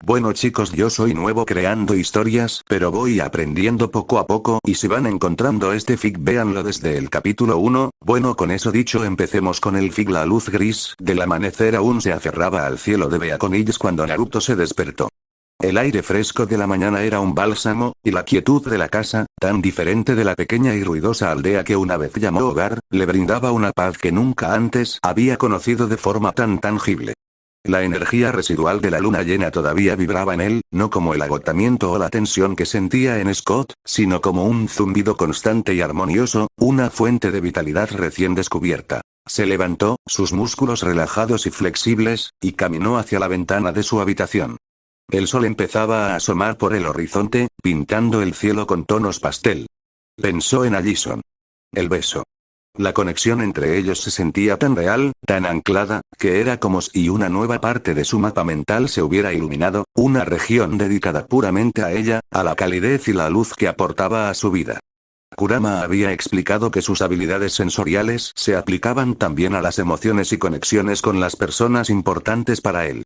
Bueno chicos, yo soy nuevo creando historias, pero voy aprendiendo poco a poco y si van encontrando este fic véanlo desde el capítulo 1, bueno con eso dicho empecemos con el fic. La luz gris del amanecer aún se aferraba al cielo de Beaconilis cuando Naruto se despertó. El aire fresco de la mañana era un bálsamo, y la quietud de la casa, tan diferente de la pequeña y ruidosa aldea que una vez llamó hogar, le brindaba una paz que nunca antes había conocido de forma tan tangible. La energía residual de la luna llena todavía vibraba en él, no como el agotamiento o la tensión que sentía en Scott, sino como un zumbido constante y armonioso, una fuente de vitalidad recién descubierta. Se levantó, sus músculos relajados y flexibles, y caminó hacia la ventana de su habitación. El sol empezaba a asomar por el horizonte, pintando el cielo con tonos pastel. Pensó en Allison. El beso. La conexión entre ellos se sentía tan real, tan anclada, que era como si una nueva parte de su mapa mental se hubiera iluminado, una región dedicada puramente a ella, a la calidez y la luz que aportaba a su vida. Kurama había explicado que sus habilidades sensoriales se aplicaban también a las emociones y conexiones con las personas importantes para él.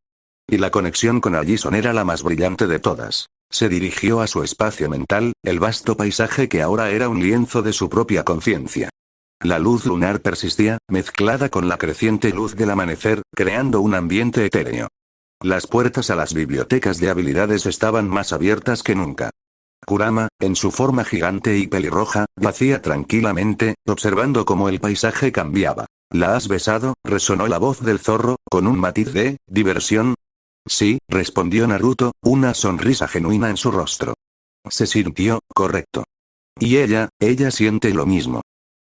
Y la conexión con Allison era la más brillante de todas. Se dirigió a su espacio mental, el vasto paisaje que ahora era un lienzo de su propia conciencia. La luz lunar persistía, mezclada con la creciente luz del amanecer, creando un ambiente etéreo. Las puertas a las bibliotecas de habilidades estaban más abiertas que nunca. Kurama, en su forma gigante y pelirroja, yacía tranquilamente, observando cómo el paisaje cambiaba. ¿La has besado?, resonó la voz del zorro, con un matiz de diversión. Sí, respondió Naruto, una sonrisa genuina en su rostro. Se sintió correcto. Y ella siente lo mismo.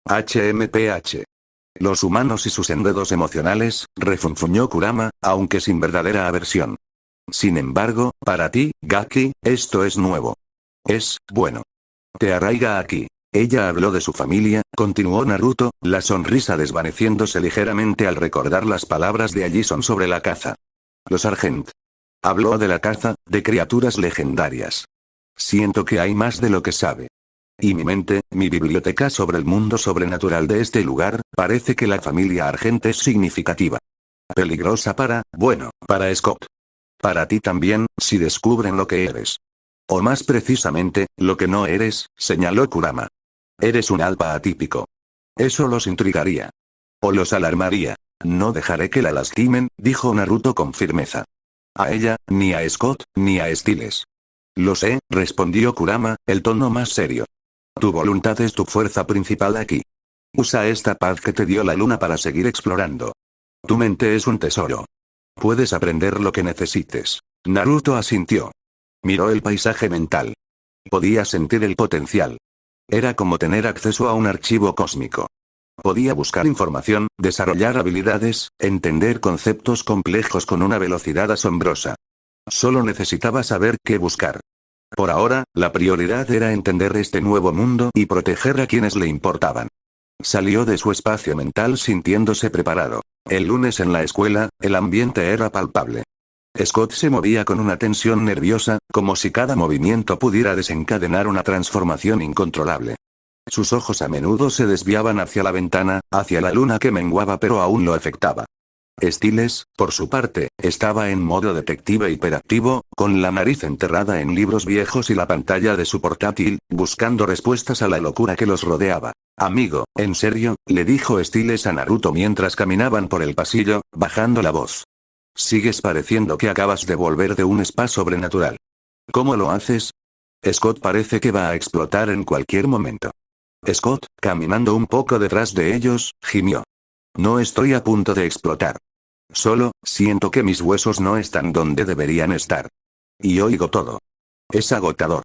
HMPH. Los humanos y sus enredos emocionales, refunfuñó Kurama, aunque sin verdadera aversión. Sin embargo, para ti, Gaki, esto es nuevo. Es bueno. Te arraiga aquí. Ella habló de su familia, continuó Naruto, la sonrisa desvaneciéndose ligeramente al recordar las palabras de Allison sobre la caza. Los Argent. Habló de la caza, de criaturas legendarias. Siento que hay más de lo que sabe. Y mi mente, mi biblioteca sobre el mundo sobrenatural de este lugar, parece que la familia Argent es significativa. Peligrosa para Scott. Para ti también, si descubren lo que eres. O más precisamente, lo que no eres, señaló Kurama. Eres un alfa atípico. Eso los intrigaría. O los alarmaría. No dejaré que la lastimen, dijo Naruto con firmeza. A ella, ni a Scott, ni a Styles. Lo sé, respondió Kurama, el tono más serio. Tu voluntad es tu fuerza principal aquí. Usa esta paz que te dio la luna para seguir explorando. Tu mente es un tesoro. Puedes aprender lo que necesites. Naruto asintió. Miró el paisaje mental. Podía sentir el potencial. Era como tener acceso a un archivo cósmico. Podía buscar información, desarrollar habilidades, entender conceptos complejos con una velocidad asombrosa. Solo necesitaba saber qué buscar. Por ahora, la prioridad era entender este nuevo mundo y proteger a quienes le importaban. Salió de su espacio mental sintiéndose preparado. El lunes en la escuela, el ambiente era palpable. Scott se movía con una tensión nerviosa, como si cada movimiento pudiera desencadenar una transformación incontrolable. Sus ojos a menudo se desviaban hacia la ventana, hacia la luna que menguaba pero aún lo afectaba. Styles, por su parte, estaba en modo detective hiperactivo, con la nariz enterrada en libros viejos y la pantalla de su portátil, buscando respuestas a la locura que los rodeaba. Amigo, ¿en serio?, le dijo Styles a Naruto mientras caminaban por el pasillo, bajando la voz. Sigues pareciendo que acabas de volver de un spa sobrenatural. ¿Cómo lo haces? Scott parece que va a explotar en cualquier momento. Scott, caminando un poco detrás de ellos, gimió. No estoy a punto de explotar. Solo, siento que mis huesos no están donde deberían estar. Y oigo todo. Es agotador.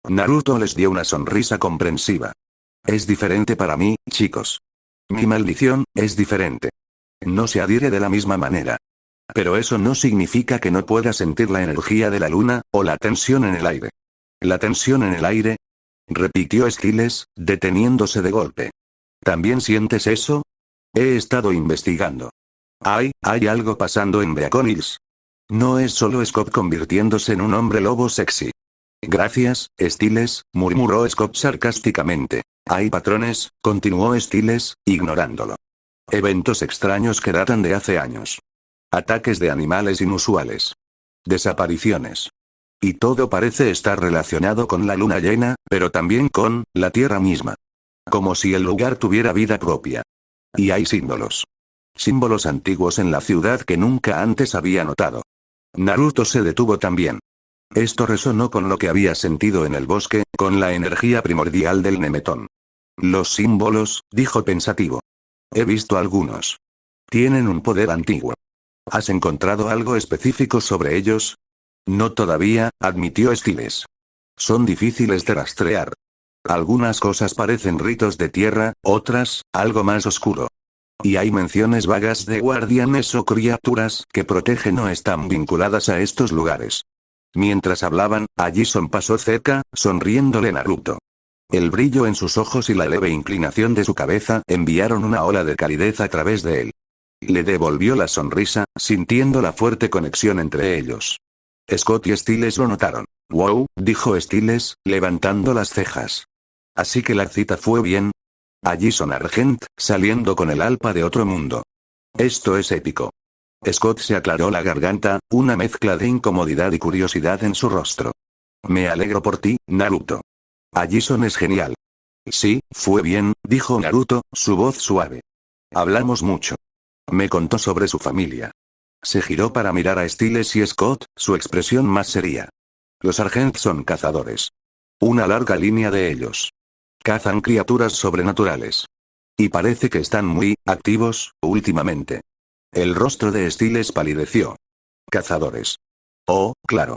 Naruto les dio una sonrisa comprensiva. Es diferente para mí, chicos. Mi maldición, es diferente. No se adhiere de la misma manera. Pero eso no significa que no pueda sentir la energía de la luna, o la tensión en el aire. ¿La tensión en el aire? Repitió Styles, deteniéndose de golpe. ¿También sientes eso? He estado investigando. Hay algo pasando en Beaconilis. No es solo Scott convirtiéndose en un hombre lobo sexy. Gracias, Styles, murmuró Scott sarcásticamente. Hay patrones, continuó Styles, ignorándolo. Eventos extraños que datan de hace años. Ataques de animales inusuales. Desapariciones. Y todo parece estar relacionado con la luna llena, pero también con la Tierra misma. Como si el lugar tuviera vida propia. Y hay símbolos. Símbolos antiguos en la ciudad que nunca antes había notado. Naruto se detuvo también. Esto resonó con lo que había sentido en el bosque, con la energía primordial del Nemetón. Los símbolos, dijo pensativo. He visto algunos. Tienen un poder antiguo. ¿Has encontrado algo específico sobre ellos? No todavía, admitió Styles. Son difíciles de rastrear. Algunas cosas parecen ritos de tierra, otras, algo más oscuro. Y hay menciones vagas de guardianes o criaturas que protegen o están vinculadas a estos lugares. Mientras hablaban, Allison pasó cerca, sonriéndole a Naruto. El brillo en sus ojos y la leve inclinación de su cabeza enviaron una ola de calidez a través de él. Le devolvió la sonrisa, sintiendo la fuerte conexión entre ellos. Scott y Styles lo notaron. «Wow», dijo Styles, levantando las cejas. «Así que la cita fue bien». Allison Argent, saliendo con el alpa de otro mundo. «Esto es épico». Scott se aclaró la garganta, una mezcla de incomodidad y curiosidad en su rostro. «Me alegro por ti, Naruto. Allison es genial». «Sí, fue bien», dijo Naruto, su voz suave. «Hablamos mucho. Me contó sobre su familia». Se giró para mirar a Styles y Scott, su expresión más seria. Los Argent son cazadores. Una larga línea de ellos. Cazan criaturas sobrenaturales. Y parece que están muy activos últimamente. El rostro de Styles palideció. Cazadores. Oh, claro.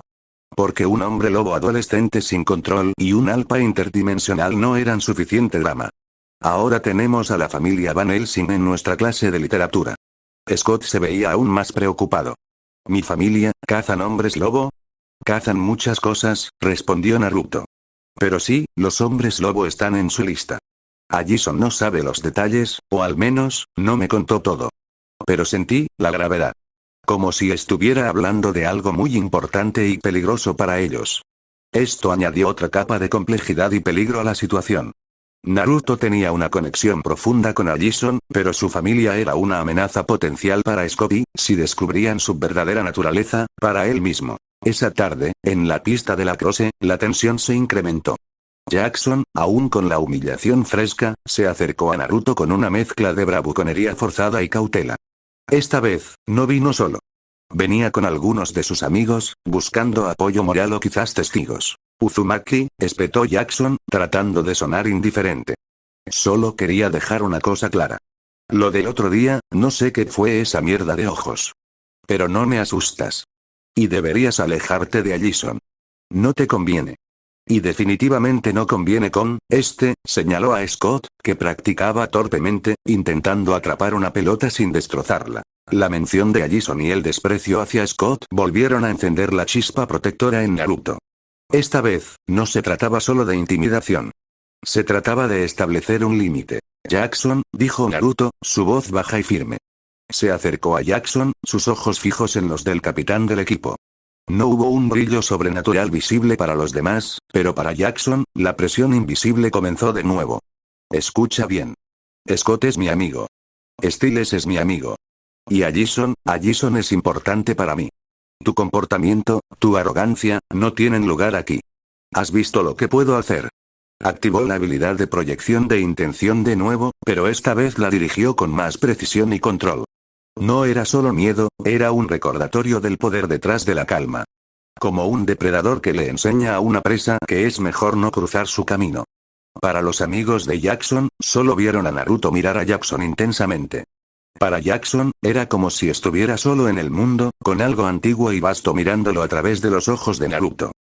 Porque un hombre lobo adolescente sin control y un alpa interdimensional no eran suficiente drama. Ahora tenemos a la familia Van Helsing en nuestra clase de literatura. Scott se veía aún más preocupado. ¿Mi familia, cazan hombres lobo? Cazan muchas cosas, respondió Naruto. Pero sí, los hombres lobo están en su lista. Allison no sabe los detalles, o al menos, no me contó todo. Pero sentí la gravedad. Como si estuviera hablando de algo muy importante y peligroso para ellos. Esto añadió otra capa de complejidad y peligro a la situación. Naruto tenía una conexión profunda con Allison, pero su familia era una amenaza potencial para Scott si descubrían su verdadera naturaleza, para él mismo. Esa tarde, en la pista de la crosse, la tensión se incrementó. Jackson, aún con la humillación fresca, se acercó a Naruto con una mezcla de bravuconería forzada y cautela. Esta vez, no vino solo. Venía con algunos de sus amigos, buscando apoyo moral o quizás testigos. Uzumaki, espetó Jackson, tratando de sonar indiferente. Solo quería dejar una cosa clara. Lo del otro día, no sé qué fue esa mierda de ojos. Pero no me asustas. Y deberías alejarte de Allison. No te conviene. Y definitivamente no conviene con, señaló a Scott, que practicaba torpemente, intentando atrapar una pelota sin destrozarla. La mención de Allison y el desprecio hacia Scott volvieron a encender la chispa protectora en Naruto. Esta vez, no se trataba solo de intimidación. Se trataba de establecer un límite. Jackson, dijo Naruto, su voz baja y firme. Se acercó a Jackson, sus ojos fijos en los del capitán del equipo. No hubo un brillo sobrenatural visible para los demás, pero para Jackson, la presión invisible comenzó de nuevo. Escucha bien. Scott es mi amigo. Styles es mi amigo. Y Allison es importante para mí. Tu comportamiento, tu arrogancia, no tienen lugar aquí. ¿Has visto lo que puedo hacer? Activó la habilidad de proyección de intención de nuevo, pero esta vez la dirigió con más precisión y control. No era solo miedo, era un recordatorio del poder detrás de la calma. Como un depredador que le enseña a una presa que es mejor no cruzar su camino. Para los amigos de Jackson, solo vieron a Naruto mirar a Jackson intensamente. Para Jackson, era como si estuviera solo en el mundo, con algo antiguo y vasto mirándolo a través de los ojos de Naruto.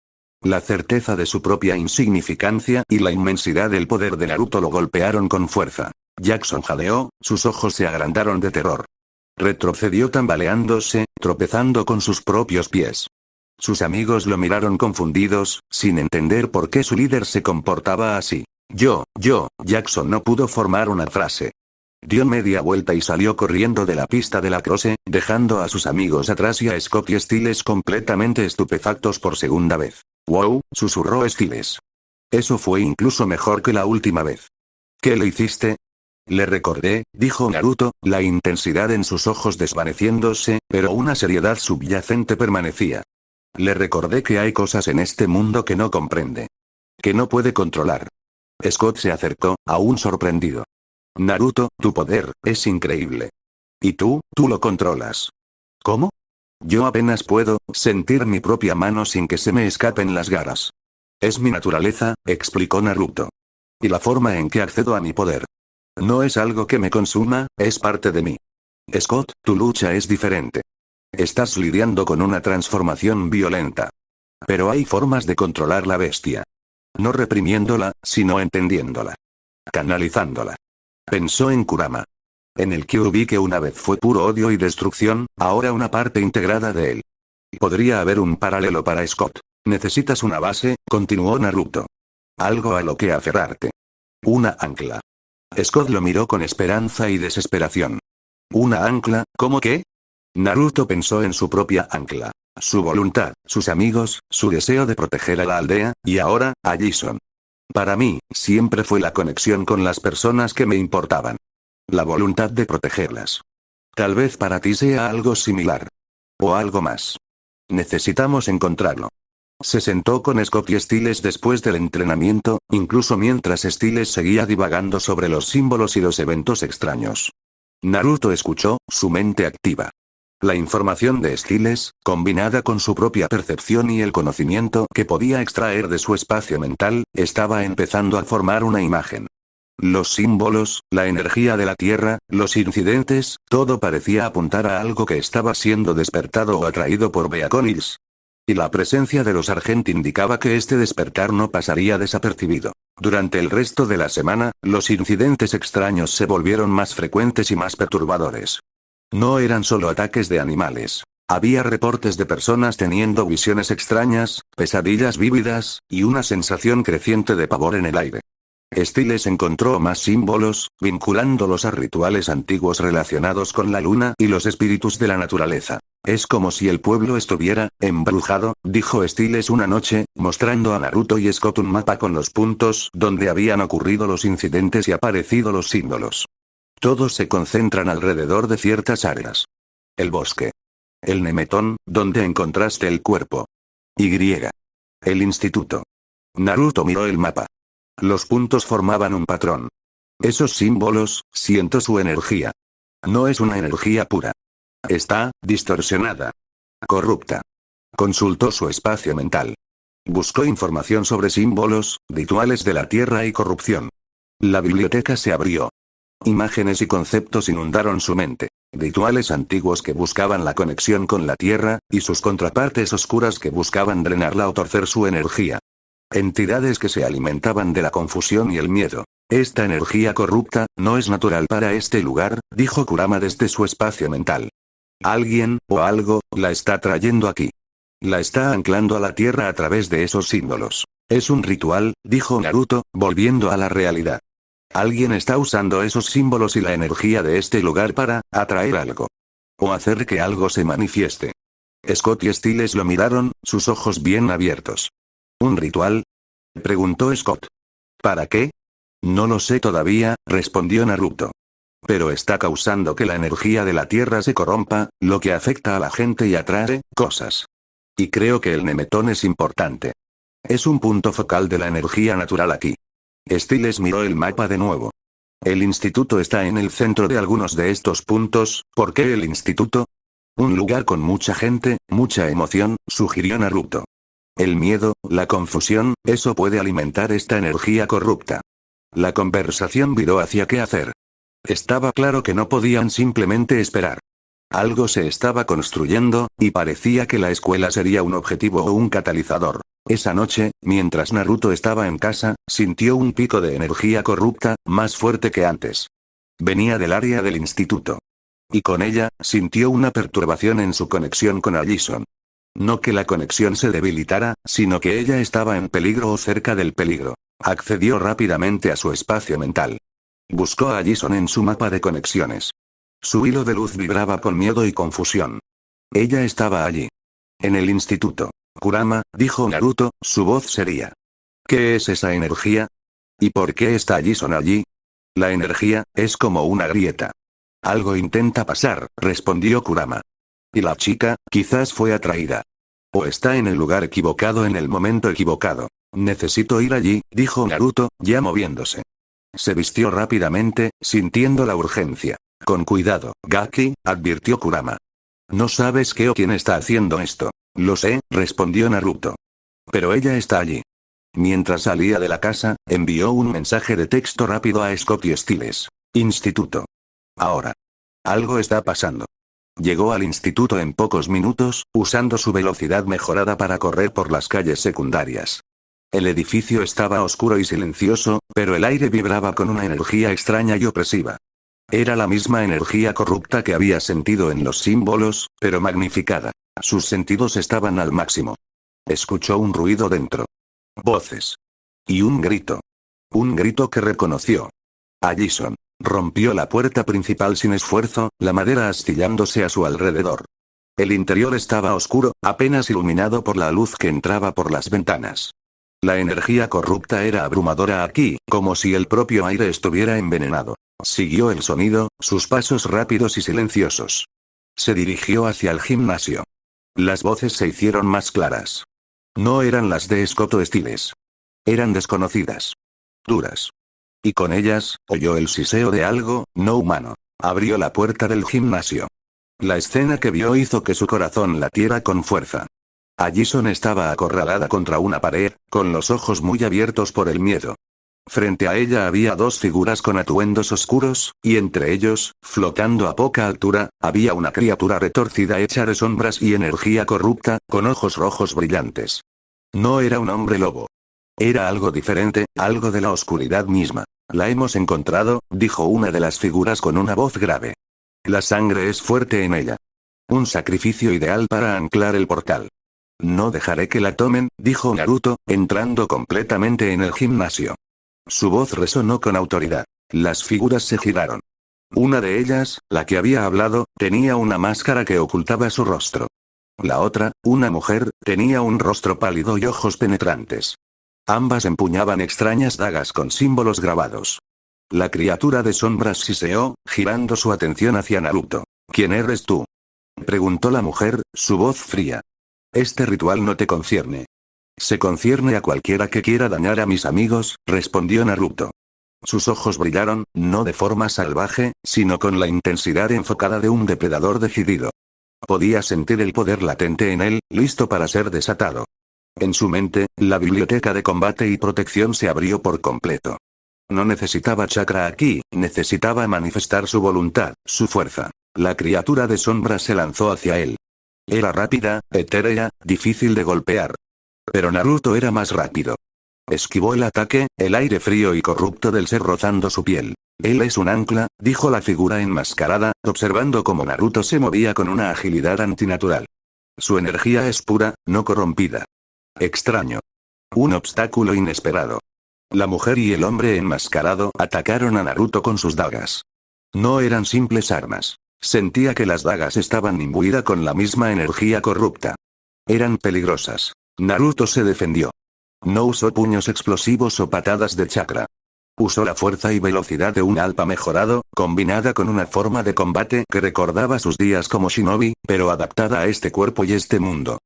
La certeza de su propia insignificancia y la inmensidad del poder de Naruto lo golpearon con fuerza. Jackson jadeó, sus ojos se agrandaron de terror. Retrocedió tambaleándose, tropezando con sus propios pies. Sus amigos lo miraron confundidos, sin entender por qué su líder se comportaba así. Jackson no pudo formar una frase. Dio media vuelta y salió corriendo de la pista de la crosse, dejando a sus amigos atrás y a Scott y Styles completamente estupefactos por segunda vez. «Wow», susurró Styles. Eso fue incluso mejor que la última vez. «¿Qué le hiciste?» Le recordé, dijo Naruto, la intensidad en sus ojos desvaneciéndose, pero una seriedad subyacente permanecía. Le recordé que hay cosas en este mundo que no comprende. Que no puede controlar. Scott se acercó, aún sorprendido. Naruto, tu poder, es increíble. Y tú lo controlas. ¿Cómo? Yo apenas puedo sentir mi propia mano sin que se me escapen las garras. Es mi naturaleza, explicó Naruto. Y la forma en que accedo a mi poder. No es algo que me consuma, es parte de mí. Scott, tu lucha es diferente. Estás lidiando con una transformación violenta. Pero hay formas de controlar la bestia. No reprimiéndola, sino entendiéndola. Canalizándola. Pensó en Kurama. En el Kyuubi que una vez fue puro odio y destrucción, ahora una parte integrada de él. Podría haber un paralelo para Scott. Necesitas una base, continuó Naruto. Algo a lo que aferrarte. Una ancla. Scott lo miró con esperanza y desesperación. ¿Una ancla? ¿Cómo qué? Naruto pensó en su propia ancla. Su voluntad, sus amigos, su deseo de proteger a la aldea, y ahora, a Jason. Para mí, siempre fue la conexión con las personas que me importaban. La voluntad de protegerlas. Tal vez para ti sea algo similar. O algo más. Necesitamos encontrarlo. Se sentó con Scott y Styles después del entrenamiento, incluso mientras Styles seguía divagando sobre los símbolos y los eventos extraños. Naruto escuchó, su mente activa. La información de Styles, combinada con su propia percepción y el conocimiento que podía extraer de su espacio mental, estaba empezando a formar una imagen. Los símbolos, la energía de la Tierra, los incidentes, todo parecía apuntar a algo que estaba siendo despertado o atraído por Beacon. Y la presencia de los Argent indicaba que este despertar no pasaría desapercibido. Durante el resto de la semana, los incidentes extraños se volvieron más frecuentes y más perturbadores. No eran solo ataques de animales. Había reportes de personas teniendo visiones extrañas, pesadillas vívidas, y una sensación creciente de pavor en el aire. Styles encontró más símbolos, vinculándolos a rituales antiguos relacionados con la luna y los espíritus de la naturaleza. Es como si el pueblo estuviera embrujado, dijo Styles una noche, mostrando a Naruto y Scott un mapa con los puntos donde habían ocurrido los incidentes y aparecido los símbolos. Todos se concentran alrededor de ciertas áreas. El bosque. El Nemetón, donde encontraste el cuerpo. Y. El instituto. Naruto miró el mapa. Los puntos formaban un patrón. Esos símbolos, siento su energía. No es una energía pura. Está distorsionada. Corrupta. Consultó su espacio mental. Buscó información sobre símbolos, rituales de la tierra y corrupción. La biblioteca se abrió. Imágenes y conceptos inundaron su mente. Rituales antiguos que buscaban la conexión con la tierra, y sus contrapartes oscuras que buscaban drenarla o torcer su energía. Entidades que se alimentaban de la confusión y el miedo. Esta energía corrupta, no es natural para este lugar, dijo Kurama desde su espacio mental. Alguien, o algo, la está trayendo aquí. La está anclando a la tierra a través de esos símbolos. Es un ritual, dijo Naruto, volviendo a la realidad. Alguien está usando esos símbolos y la energía de este lugar para atraer algo. O hacer que algo se manifieste. Scott y Styles lo miraron, sus ojos bien abiertos. ¿Un ritual? Preguntó Scott. ¿Para qué? No lo sé todavía, respondió Naruto. Pero está causando que la energía de la tierra se corrompa, lo que afecta a la gente y atrae cosas. Y creo que el Nemetón es importante. Es un punto focal de la energía natural aquí. Styles miró el mapa de nuevo. El instituto está en el centro de algunos de estos puntos. ¿Por qué el instituto? Un lugar con mucha gente, mucha emoción, sugirió Naruto. El miedo, la confusión, eso puede alimentar esta energía corrupta. La conversación viró hacia qué hacer. Estaba claro que no podían simplemente esperar. Algo se estaba construyendo, y parecía que la escuela sería un objetivo o un catalizador. Esa noche, mientras Naruto estaba en casa, sintió un pico de energía corrupta, más fuerte que antes. Venía del área del instituto. Y con ella, sintió una perturbación en su conexión con Allison. No que la conexión se debilitara, sino que ella estaba en peligro o cerca del peligro. Accedió rápidamente a su espacio mental. Buscó a Allison en su mapa de conexiones. Su hilo de luz vibraba con miedo y confusión. Ella estaba allí. En el instituto. Kurama, dijo Naruto, su voz seria. ¿Qué es esa energía? ¿Y por qué está Allison allí? La energía, es como una grieta. Algo intenta pasar, respondió Kurama. Y la chica, quizás fue atraída. O está en el lugar equivocado en el momento equivocado. Necesito ir allí, dijo Naruto, ya moviéndose. Se vistió rápidamente, sintiendo la urgencia. Con cuidado, Gaki, advirtió Kurama. No sabes qué o quién está haciendo esto. Lo sé, respondió Naruto. Pero ella está allí. Mientras salía de la casa, envió un mensaje de texto rápido a Scotty Styles. Instituto. Ahora. Algo está pasando. Llegó al instituto en pocos minutos, usando su velocidad mejorada para correr por las calles secundarias. El edificio estaba oscuro y silencioso, pero el aire vibraba con una energía extraña y opresiva. Era la misma energía corrupta que había sentido en los símbolos, pero magnificada. Sus sentidos estaban al máximo. Escuchó un ruido dentro. Voces. Y un grito. Un grito que reconoció. Allison. Rompió la puerta principal sin esfuerzo, la madera astillándose a su alrededor. El interior estaba oscuro, apenas iluminado por la luz que entraba por las ventanas. La energía corrupta era abrumadora aquí, como si el propio aire estuviera envenenado. Siguió el sonido, sus pasos rápidos y silenciosos. Se dirigió hacia el gimnasio. Las voces se hicieron más claras. No eran las de Scott Styles. Eran desconocidas. Duras. Y con ellas, oyó el siseo de algo, no humano. Abrió la puerta del gimnasio. La escena que vio hizo que su corazón latiera con fuerza. Allison estaba acorralada contra una pared, con los ojos muy abiertos por el miedo. Frente a ella había dos figuras con atuendos oscuros, y entre ellos, flotando a poca altura, había una criatura retorcida hecha de sombras y energía corrupta, con ojos rojos brillantes. No era un hombre lobo. Era algo diferente, algo de la oscuridad misma. La hemos encontrado, dijo una de las figuras con una voz grave. La sangre es fuerte en ella. Un sacrificio ideal para anclar el portal. No dejaré que la tomen, dijo Naruto, entrando completamente en el gimnasio. Su voz resonó con autoridad. Las figuras se giraron. Una de ellas, la que había hablado, tenía una máscara que ocultaba su rostro. La otra, una mujer, tenía un rostro pálido y ojos penetrantes. Ambas empuñaban extrañas dagas con símbolos grabados. La criatura de sombras siseó, girando su atención hacia Naruto. ¿Quién eres tú?, preguntó la mujer, su voz fría. Este ritual no te concierne. Se concierne a cualquiera que quiera dañar a mis amigos, respondió Naruto. Sus ojos brillaron, no de forma salvaje, sino con la intensidad enfocada de un depredador decidido. Podía sentir el poder latente en él, listo para ser desatado. En su mente, la biblioteca de combate y protección se abrió por completo. No necesitaba chakra aquí, necesitaba manifestar su voluntad, su fuerza. La criatura de sombra se lanzó hacia él. Era rápida, etérea, difícil de golpear. Pero Naruto era más rápido. Esquivó el ataque, el aire frío y corrupto del ser rozando su piel. Él es un ancla, dijo la figura enmascarada, observando cómo Naruto se movía con una agilidad antinatural. Su energía es pura, no corrompida. Extraño. Un obstáculo inesperado. La mujer y el hombre enmascarado atacaron a Naruto con sus dagas. No eran simples armas. Sentía que las dagas estaban imbuidas con la misma energía corrupta. Eran peligrosas. Naruto se defendió. No usó puños explosivos o patadas de chakra. Usó la fuerza y velocidad de un alpa mejorado, combinada con una forma de combate que recordaba sus días como shinobi, pero adaptada a este cuerpo y este mundo.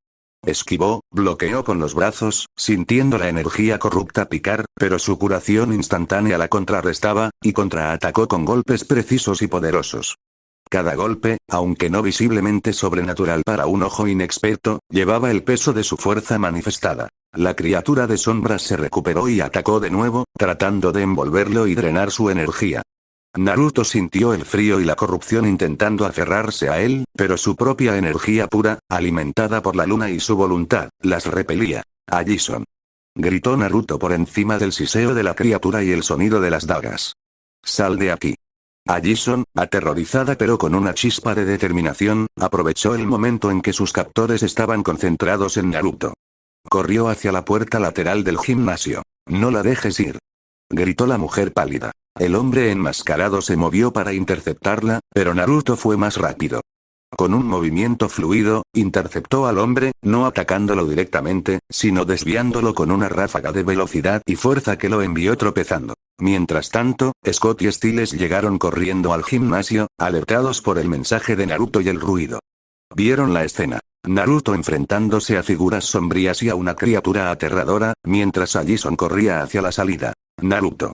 Esquivó, bloqueó con los brazos, sintiendo la energía corrupta picar, pero su curación instantánea la contrarrestaba, y contraatacó con golpes precisos y poderosos. Cada golpe, aunque no visiblemente sobrenatural para un ojo inexperto, llevaba el peso de su fuerza manifestada. La criatura de sombras se recuperó y atacó de nuevo, tratando de envolverlo y drenar su energía. Naruto sintió el frío y la corrupción intentando aferrarse a él, pero su propia energía pura, alimentada por la luna y su voluntad, las repelía. Allison. Gritó Naruto por encima del siseo de la criatura y el sonido de las dagas. Sal de aquí. Allison, aterrorizada pero con una chispa de determinación, aprovechó el momento en que sus captores estaban concentrados en Naruto. Corrió hacia la puerta lateral del gimnasio. No la dejes ir. Gritó la mujer pálida. El hombre enmascarado se movió para interceptarla, pero Naruto fue más rápido. Con un movimiento fluido, interceptó al hombre, no atacándolo directamente, sino desviándolo con una ráfaga de velocidad y fuerza que lo envió tropezando. Mientras tanto, Scott y Styles llegaron corriendo al gimnasio, alertados por el mensaje de Naruto y el ruido. Vieron la escena. Naruto enfrentándose a figuras sombrías y a una criatura aterradora, mientras Allison corría hacia la salida. ¡Naruto!,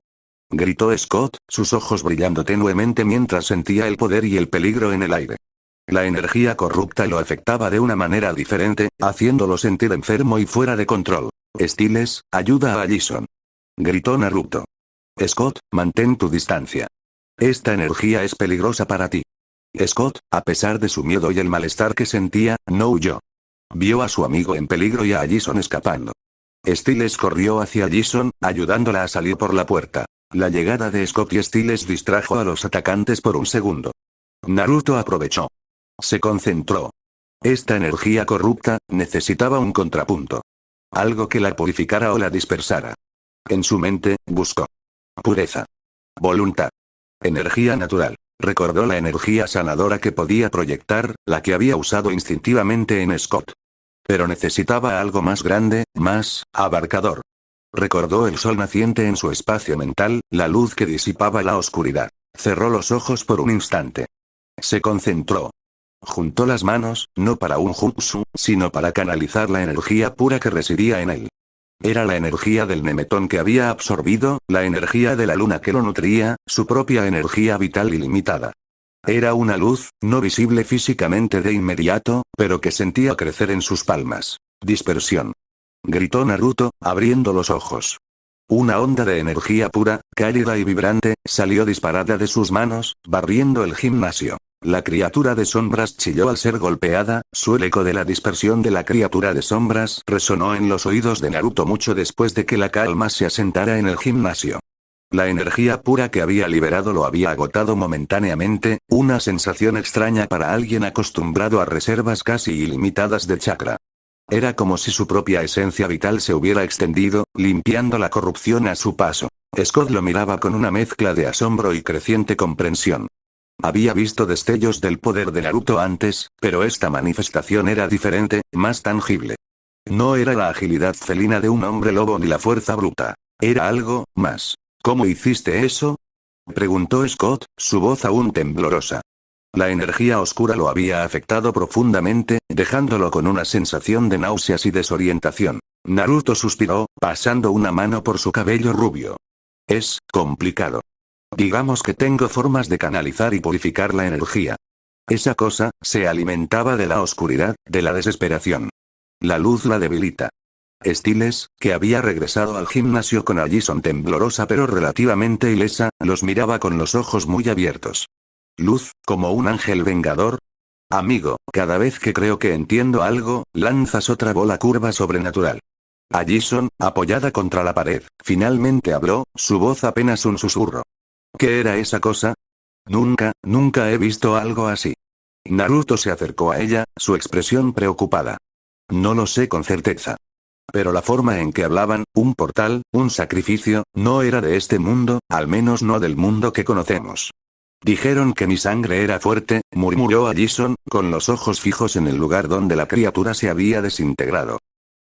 gritó Scott, sus ojos brillando tenuemente mientras sentía el poder y el peligro en el aire. La energía corrupta lo afectaba de una manera diferente, haciéndolo sentir enfermo y fuera de control. Styles, ayuda a Allison, gritó Naruto. Scott, mantén tu distancia. Esta energía es peligrosa para ti. Scott, a pesar de su miedo y el malestar que sentía, no huyó. Vio a su amigo en peligro y a Allison escapando. Styles corrió hacia Allison, ayudándola a salir por la puerta. La llegada de Scott y Styles distrajo a los atacantes por un segundo. Naruto aprovechó. Se concentró. Esta energía corrupta necesitaba un contrapunto. Algo que la purificara o la dispersara. En su mente, buscó pureza, voluntad, energía natural. Recordó la energía sanadora que podía proyectar, la que había usado instintivamente en Scott. Pero necesitaba algo más grande, más abarcador. Recordó el sol naciente en su espacio mental, la luz que disipaba la oscuridad. Cerró los ojos por un instante. Se concentró. Juntó las manos, no para un jutsu, sino para canalizar la energía pura que residía en él. Era la energía del Nemetón que había absorbido, la energía de la luna que lo nutría, su propia energía vital ilimitada. Era una luz, no visible físicamente de inmediato, pero que sentía crecer en sus palmas. Dispersión, gritó Naruto, abriendo los ojos. Una onda de energía pura, cálida y vibrante, salió disparada de sus manos, barriendo el gimnasio. La criatura de sombras chilló al ser golpeada, el eco de la dispersión de la criatura de sombras resonó en los oídos de Naruto mucho después de que la calma se asentara en el gimnasio. La energía pura que había liberado lo había agotado momentáneamente, una sensación extraña para alguien acostumbrado a reservas casi ilimitadas de chakra. Era como si su propia esencia vital se hubiera extendido, limpiando la corrupción a su paso. Scott lo miraba con una mezcla de asombro y creciente comprensión. Había visto destellos del poder de Naruto antes, pero esta manifestación era diferente, más tangible. No era la agilidad felina de un hombre lobo ni la fuerza bruta. Era algo más. ¿Cómo hiciste eso?, preguntó Scott, su voz aún temblorosa. La energía oscura lo había afectado profundamente, dejándolo con una sensación de náuseas y desorientación. Naruto suspiró, pasando una mano por su cabello rubio. Es complicado. Digamos que tengo formas de canalizar y purificar la energía. Esa cosa se alimentaba de la oscuridad, de la desesperación. La luz la debilita. Styles, que había regresado al gimnasio con Allison temblorosa pero relativamente ilesa, los miraba con los ojos muy abiertos. Luz, como un ángel vengador. Amigo, cada vez que creo que entiendo algo, lanzas otra bola curva sobrenatural. Allison, apoyada contra la pared, finalmente habló, su voz apenas un susurro. ¿Qué era esa cosa? Nunca he visto algo así. Naruto se acercó a ella, su expresión preocupada. No lo sé con certeza. Pero la forma en que hablaban, un portal, un sacrificio, no era de este mundo, al menos no del mundo que conocemos. Dijeron que mi sangre era fuerte, murmuró Allison, con los ojos fijos en el lugar donde la criatura se había desintegrado.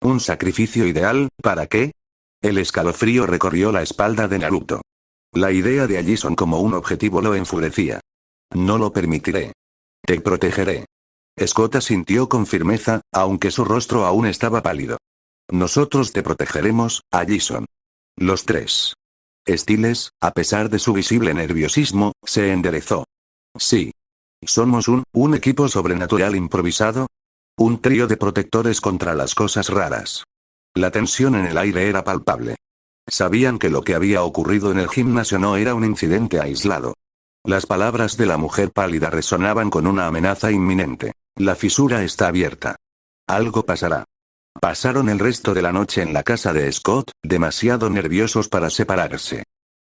¿Un sacrificio ideal, para qué? El escalofrío recorrió la espalda de Naruto. La idea de Allison como un objetivo lo enfurecía. No lo permitiré. Te protegeré. Scott asintió con firmeza, aunque su rostro aún estaba pálido. Nosotros te protegeremos, Allison. Los tres. Styles, a pesar de su visible nerviosismo, se enderezó. Sí. ¿Somos un equipo sobrenatural improvisado? Un trío de protectores contra las cosas raras. La tensión en el aire era palpable. Sabían que lo que había ocurrido en el gimnasio no era un incidente aislado. Las palabras de la mujer pálida resonaban con una amenaza inminente. La fisura está abierta. Algo pasará. Pasaron el resto de la noche en la casa de Scott, demasiado nerviosos para separarse.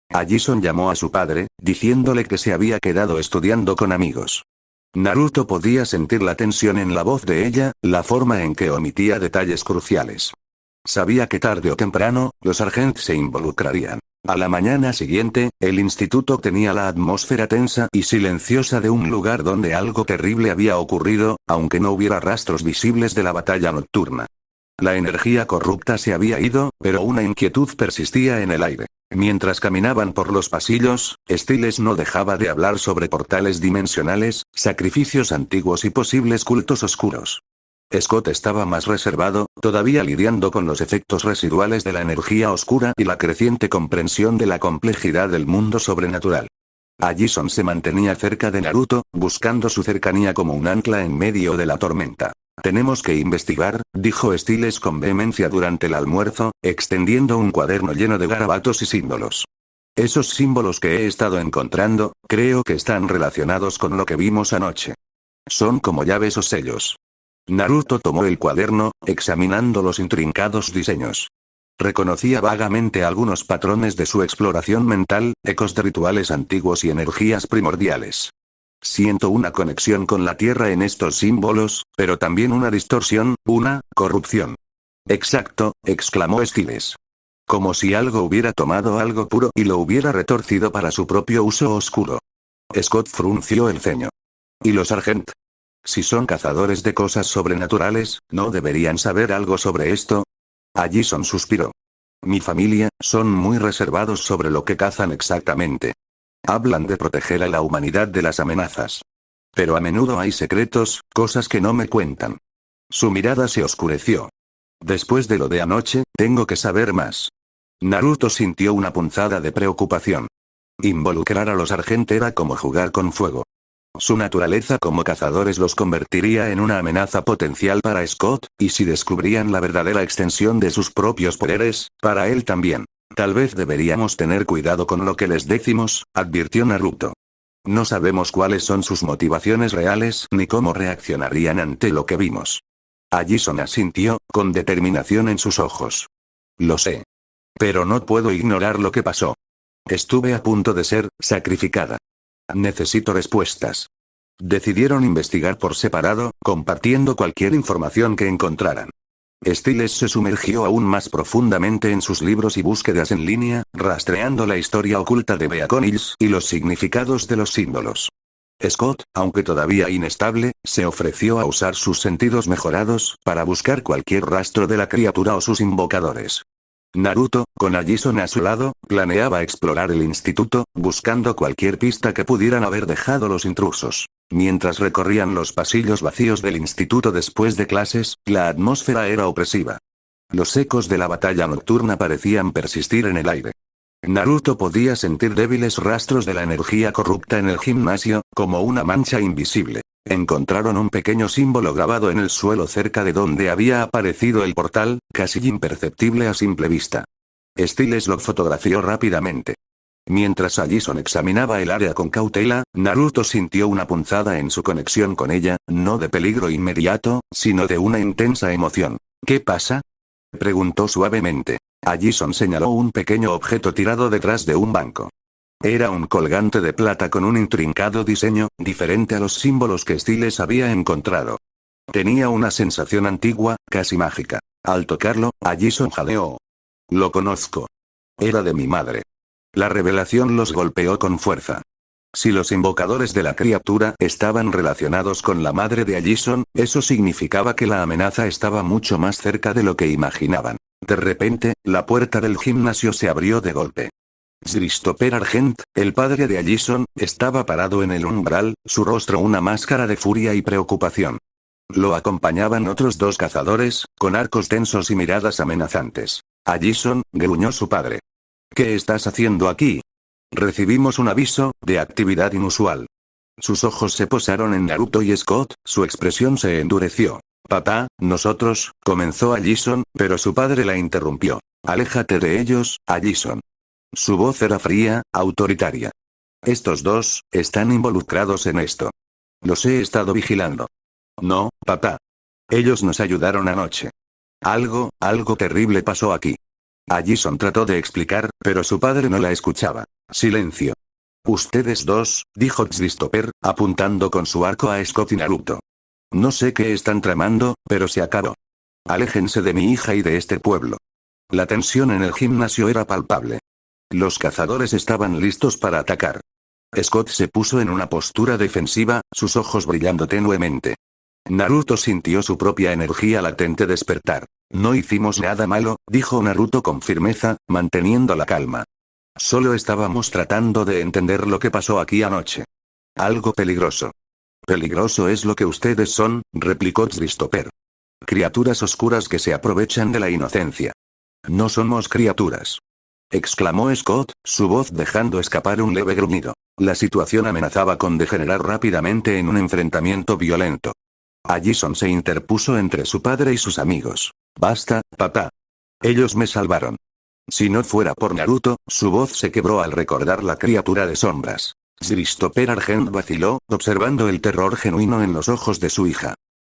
Allison llamó a su padre, diciéndole que se había quedado estudiando con amigos. Naruto podía sentir la tensión en la voz de ella, la forma en que omitía detalles cruciales. Sabía que tarde o temprano, los Sargent se involucrarían. A la mañana siguiente, el instituto tenía la atmósfera tensa y silenciosa de un lugar donde algo terrible había ocurrido, aunque no hubiera rastros visibles de la batalla nocturna. La energía corrupta se había ido, pero una inquietud persistía en el aire. Mientras caminaban por los pasillos, Styles no dejaba de hablar sobre portales dimensionales, sacrificios antiguos y posibles cultos oscuros. Scott estaba más reservado, todavía lidiando con los efectos residuales de la energía oscura y la creciente comprensión de la complejidad del mundo sobrenatural. Allison se mantenía cerca de Naruto, buscando su cercanía como un ancla en medio de la tormenta. Tenemos que investigar, dijo Styles con vehemencia durante el almuerzo, extendiendo un cuaderno lleno de garabatos y símbolos. Esos símbolos que he estado encontrando, creo que están relacionados con lo que vimos anoche. Son como llaves o sellos. Naruto tomó el cuaderno, examinando los intrincados diseños. Reconocía vagamente algunos patrones de su exploración mental, ecos de rituales antiguos y energías primordiales. Siento una conexión con la tierra en estos símbolos, pero también una distorsión, una corrupción. Exacto, exclamó Styles. Como si algo hubiera tomado algo puro y lo hubiera retorcido para su propio uso oscuro. Scott frunció el ceño. ¿Y los Sargent? Si son cazadores de cosas sobrenaturales, ¿no deberían saber algo sobre esto? Allison suspiró. Mi familia, son muy reservados sobre lo que cazan exactamente. Hablan de proteger a la humanidad de las amenazas. Pero a menudo hay secretos, cosas que no me cuentan. Su mirada se oscureció. Después de lo de anoche, tengo que saber más. Naruto sintió una punzada de preocupación. Involucrar a los Sargent era como jugar con fuego. Su naturaleza como cazadores los convertiría en una amenaza potencial para Scott, y si descubrían la verdadera extensión de sus propios poderes, para él también. Tal vez deberíamos tener cuidado con lo que les decimos, advirtió Naruto. No sabemos cuáles son sus motivaciones reales ni cómo reaccionarían ante lo que vimos. Allison asintió, con determinación en sus ojos. Lo sé. Pero no puedo ignorar lo que pasó. Estuve a punto de ser sacrificada. Necesito respuestas. Decidieron investigar por separado, compartiendo cualquier información que encontraran. Styles se sumergió aún más profundamente en sus libros y búsquedas en línea, rastreando la historia oculta de Beacon Hills y los significados de los símbolos. Scott, aunque todavía inestable, se ofreció a usar sus sentidos mejorados, para buscar cualquier rastro de la criatura o sus invocadores. Naruto, con Allison a su lado, planeaba explorar el instituto, buscando cualquier pista que pudieran haber dejado los intrusos. Mientras recorrían los pasillos vacíos del instituto después de clases, la atmósfera era opresiva. Los ecos de la batalla nocturna parecían persistir en el aire. Naruto podía sentir débiles rastros de la energía corrupta en el gimnasio, como una mancha invisible. Encontraron un pequeño símbolo grabado en el suelo cerca de donde había aparecido el portal, casi imperceptible a simple vista. Styles lo fotografió rápidamente. Mientras Allison examinaba el área con cautela, Naruto sintió una punzada en su conexión con ella, no de peligro inmediato, sino de una intensa emoción. ¿Qué pasa?, preguntó suavemente. Allison señaló un pequeño objeto tirado detrás de un banco. Era un colgante de plata con un intrincado diseño, diferente a los símbolos que Styles había encontrado. Tenía una sensación antigua, casi mágica. Al tocarlo, Allison jadeó. Lo conozco. Era de mi madre. La revelación los golpeó con fuerza. Si los invocadores de la criatura estaban relacionados con la madre de Allison, eso significaba que la amenaza estaba mucho más cerca de lo que imaginaban. De repente, la puerta del gimnasio se abrió de golpe. Christopher Argent, el padre de Allison, estaba parado en el umbral, su rostro una máscara de furia y preocupación. Lo acompañaban otros dos cazadores, con arcos tensos y miradas amenazantes. Allison, gruñó su padre. ¿Qué estás haciendo aquí? Recibimos un aviso, de actividad inusual. Sus ojos se posaron en Naruto y Scott, su expresión se endureció. Papá, nosotros, comenzó Allison, pero su padre la interrumpió. Aléjate de ellos, Allison. Su voz era fría, autoritaria. Estos dos, están involucrados en esto. Los he estado vigilando. No, papá. Ellos nos ayudaron anoche. Algo terrible pasó aquí. Allison trató de explicar, pero su padre no la escuchaba. Silencio. Ustedes dos, dijo Christopher, apuntando con su arco a Scott y Naruto. No sé qué están tramando, pero se acabó. Aléjense de mi hija y de este pueblo. La tensión en el gimnasio era palpable. Los cazadores estaban listos para atacar. Scott se puso en una postura defensiva, sus ojos brillando tenuemente. Naruto sintió su propia energía latente despertar. No hicimos nada malo, dijo Naruto con firmeza, manteniendo la calma. Solo estábamos tratando de entender lo que pasó aquí anoche. Algo peligroso. Peligroso es lo que ustedes son, replicó Christopher. Criaturas oscuras que se aprovechan de la inocencia. No somos criaturas, exclamó Scott, su voz dejando escapar un leve gruñido. La situación amenazaba con degenerar rápidamente en un enfrentamiento violento. Allison se interpuso entre su padre y sus amigos. Basta, papá. Ellos me salvaron. Si no fuera por Naruto, su voz se quebró al recordar la criatura de sombras. Christopher Argent vaciló, observando el terror genuino en los ojos de su hija.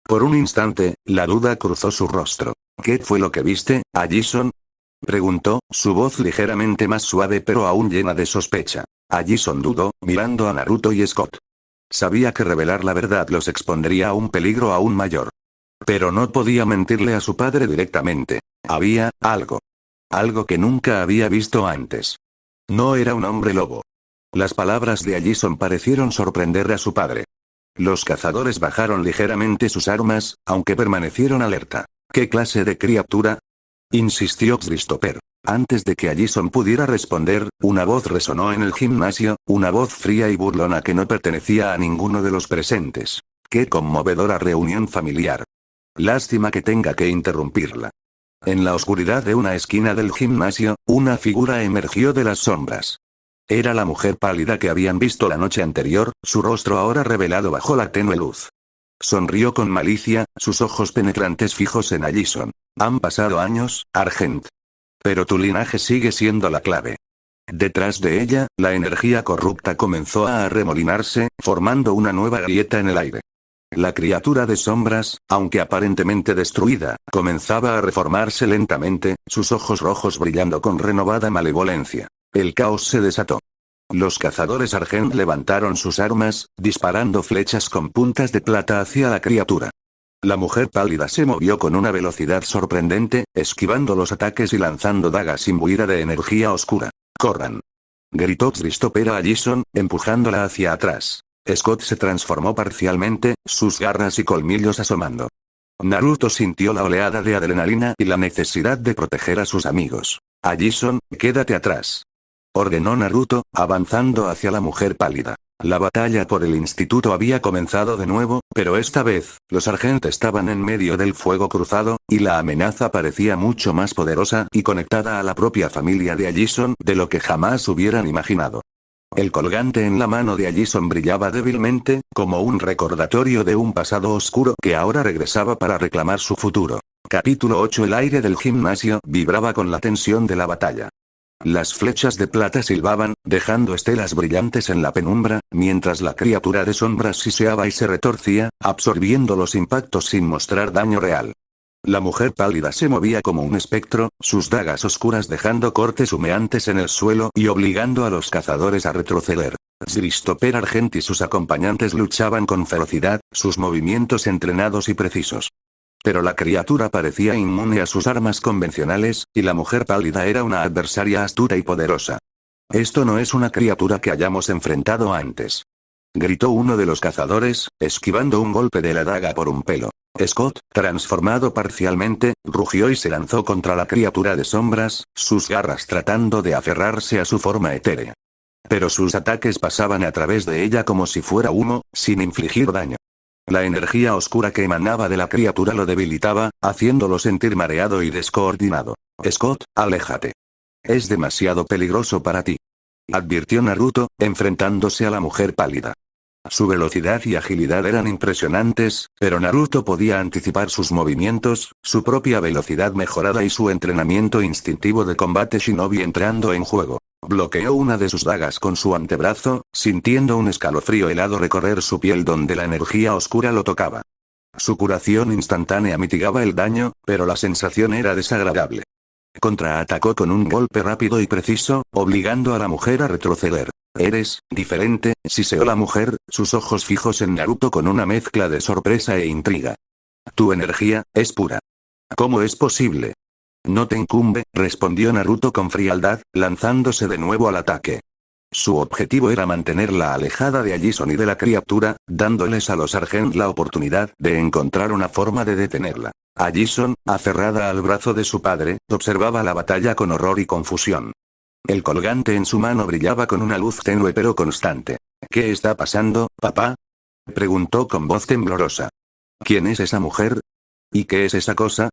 Por un instante, la duda cruzó su rostro. ¿Qué fue lo que viste, Allison? Preguntó, su voz ligeramente más suave pero aún llena de sospecha. Allison dudó, mirando a Naruto y Scott. Sabía que revelar la verdad los expondría a un peligro aún mayor. Pero no podía mentirle a su padre directamente. Había algo. Algo que nunca había visto antes. No era un hombre lobo. Las palabras de Allison parecieron sorprender a su padre. Los cazadores bajaron ligeramente sus armas, aunque permanecieron alerta. ¿Qué clase de criatura? Insistió Christopher. Antes de que Allison pudiera responder, una voz resonó en el gimnasio, una voz fría y burlona que no pertenecía a ninguno de los presentes. ¡Qué conmovedora reunión familiar! Lástima que tenga que interrumpirla. En la oscuridad de una esquina del gimnasio, una figura emergió de las sombras. Era la mujer pálida que habían visto la noche anterior, su rostro ahora revelado bajo la tenue luz. Sonrió con malicia, sus ojos penetrantes fijos en Allison. Han pasado años, Argent. Pero tu linaje sigue siendo la clave. Detrás de ella, la energía corrupta comenzó a arremolinarse, formando una nueva grieta en el aire. La criatura de sombras, aunque aparentemente destruida, comenzaba a reformarse lentamente, sus ojos rojos brillando con renovada malevolencia. El caos se desató. Los cazadores Argent levantaron sus armas, disparando flechas con puntas de plata hacia la criatura. La mujer pálida se movió con una velocidad sorprendente, esquivando los ataques y lanzando dagas imbuida de energía oscura. ¡Corran!, gritó Christopher a Allison, empujándola hacia atrás. Scott se transformó parcialmente, sus garras y colmillos asomando. Naruto sintió la oleada de adrenalina y la necesidad de proteger a sus amigos. Allison, quédate atrás, ordenó Naruto, avanzando hacia la mujer pálida. La batalla por el instituto había comenzado de nuevo, pero esta vez, los Argent estaban en medio del fuego cruzado, y la amenaza parecía mucho más poderosa y conectada a la propia familia de Allison de lo que jamás hubieran imaginado. El colgante en la mano de Allison brillaba débilmente, como un recordatorio de un pasado oscuro que ahora regresaba para reclamar su futuro. Capítulo 8. El aire del gimnasio vibraba con la tensión de la batalla. Las flechas de plata silbaban, dejando estelas brillantes en la penumbra, mientras la criatura de sombras siseaba y se retorcía, absorbiendo los impactos sin mostrar daño real. La mujer pálida se movía como un espectro, sus dagas oscuras dejando cortes humeantes en el suelo y obligando a los cazadores a retroceder. Christopher Argent y sus acompañantes luchaban con ferocidad, sus movimientos entrenados y precisos. Pero la criatura parecía inmune a sus armas convencionales, y la mujer pálida era una adversaria astuta y poderosa. Esto no es una criatura que hayamos enfrentado antes, gritó uno de los cazadores, esquivando un golpe de la daga por un pelo. Scott, transformado parcialmente, rugió y se lanzó contra la criatura de sombras, sus garras tratando de aferrarse a su forma etérea. Pero sus ataques pasaban a través de ella como si fuera humo, sin infligir daño. La energía oscura que emanaba de la criatura lo debilitaba, haciéndolo sentir mareado y descoordinado. Scott, aléjate. Es demasiado peligroso para ti, advirtió Naruto, enfrentándose a la mujer pálida. Su velocidad y agilidad eran impresionantes, pero Naruto podía anticipar sus movimientos, su propia velocidad mejorada y su entrenamiento instintivo de combate shinobi entrando en juego. Bloqueó una de sus dagas con su antebrazo, sintiendo un escalofrío helado recorrer su piel donde la energía oscura lo tocaba. Su curación instantánea mitigaba el daño, pero la sensación era desagradable. Contraatacó con un golpe rápido y preciso, obligando a la mujer a retroceder. Eres diferente, siseó la mujer, sus ojos fijos en Naruto con una mezcla de sorpresa e intriga. Tu energía es pura. ¿Cómo es posible? No te incumbe, respondió Naruto con frialdad, lanzándose de nuevo al ataque. Su objetivo era mantenerla alejada de Allison y de la criatura, dándoles a los Argent la oportunidad de encontrar una forma de detenerla. Allison, aferrada al brazo de su padre, observaba la batalla con horror y confusión. El colgante en su mano brillaba con una luz tenue pero constante. ¿Qué está pasando, papá?, preguntó con voz temblorosa. ¿Quién es esa mujer? ¿Y qué es esa cosa?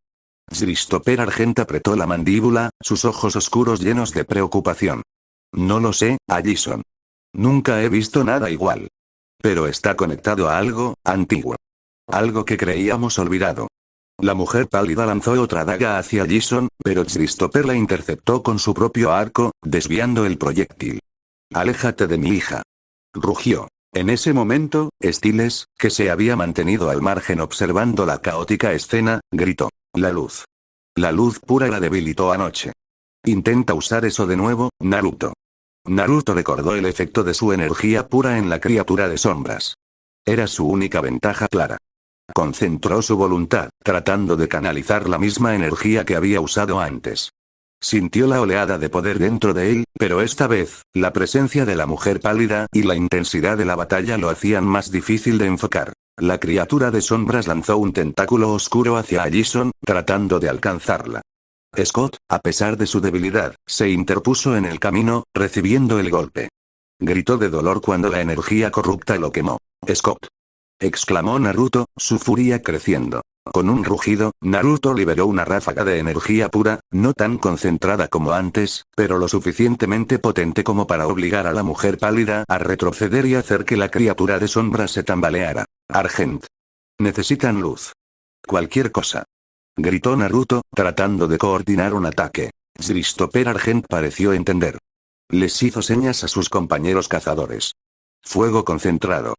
Christopher Argent apretó la mandíbula, sus ojos oscuros llenos de preocupación. No lo sé, Allison. Nunca he visto nada igual. Pero está conectado a algo antiguo. Algo que creíamos olvidado. La mujer pálida lanzó otra daga hacia Allison, pero Christopher la interceptó con su propio arco, desviando el proyectil. «Aléjate de mi hija», rugió. En ese momento, Stiles, que se había mantenido al margen observando la caótica escena, gritó. «La luz. La luz pura la debilitó anoche. Intenta usar eso de nuevo, Naruto». Naruto recordó el efecto de su energía pura en la criatura de sombras. Era su única ventaja clara. Concentró su voluntad, tratando de canalizar la misma energía que había usado antes. Sintió la oleada de poder dentro de él, pero esta vez, la presencia de la mujer pálida y la intensidad de la batalla lo hacían más difícil de enfocar. La criatura de sombras lanzó un tentáculo oscuro hacia Allison, tratando de alcanzarla. Scott, a pesar de su debilidad, se interpuso en el camino, recibiendo el golpe. Gritó de dolor cuando la energía corrupta lo quemó. «Scott», exclamó Naruto, su furia creciendo. Con un rugido, Naruto liberó una ráfaga de energía pura, no tan concentrada como antes, pero lo suficientemente potente como para obligar a la mujer pálida a retroceder y hacer que la criatura de sombra se tambaleara. «Argent. Necesitan luz. Cualquier cosa», gritó Naruto, tratando de coordinar un ataque. Christopher Argent pareció entender. Les hizo señas a sus compañeros cazadores. «Fuego concentrado.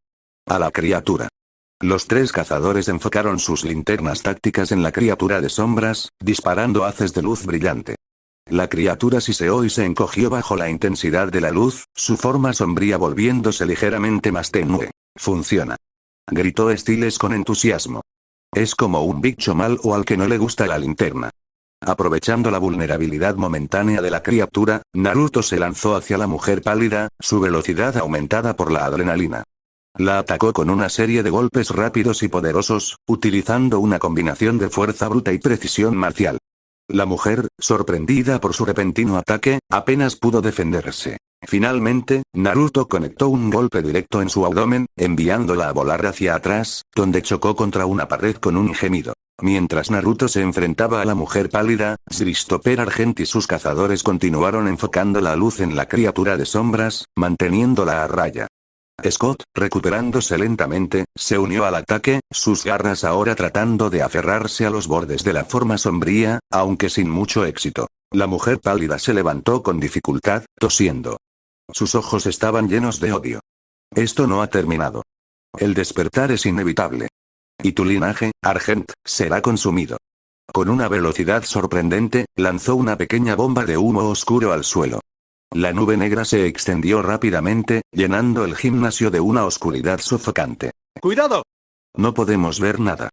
A la criatura». Los tres cazadores enfocaron sus linternas tácticas en la criatura de sombras, disparando haces de luz brillante. La criatura siseó y se encogió bajo la intensidad de la luz, su forma sombría volviéndose ligeramente más tenue. «Funciona», gritó Stiles con entusiasmo. «Es como un bicho malo al que no le gusta la linterna». Aprovechando la vulnerabilidad momentánea de la criatura, Naruto se lanzó hacia la mujer pálida, su velocidad aumentada por la adrenalina. La atacó con una serie de golpes rápidos y poderosos, utilizando una combinación de fuerza bruta y precisión marcial. La mujer, sorprendida por su repentino ataque, apenas pudo defenderse. Finalmente, Naruto conectó un golpe directo en su abdomen, enviándola a volar hacia atrás, donde chocó contra una pared con un gemido. Mientras Naruto se enfrentaba a la mujer pálida, Christopher Argent y sus cazadores continuaron enfocando la luz en la criatura de sombras, manteniéndola a raya. Scott, recuperándose lentamente, se unió al ataque, sus garras ahora tratando de aferrarse a los bordes de la forma sombría, aunque sin mucho éxito. La mujer pálida se levantó con dificultad, tosiendo. Sus ojos estaban llenos de odio. «Esto no ha terminado. El despertar es inevitable. Y tu linaje, Argent, será consumido». Con una velocidad sorprendente, lanzó una pequeña bomba de humo oscuro al suelo. La nube negra se extendió rápidamente, llenando el gimnasio de una oscuridad sofocante. ¡Cuidado! «No podemos ver nada»,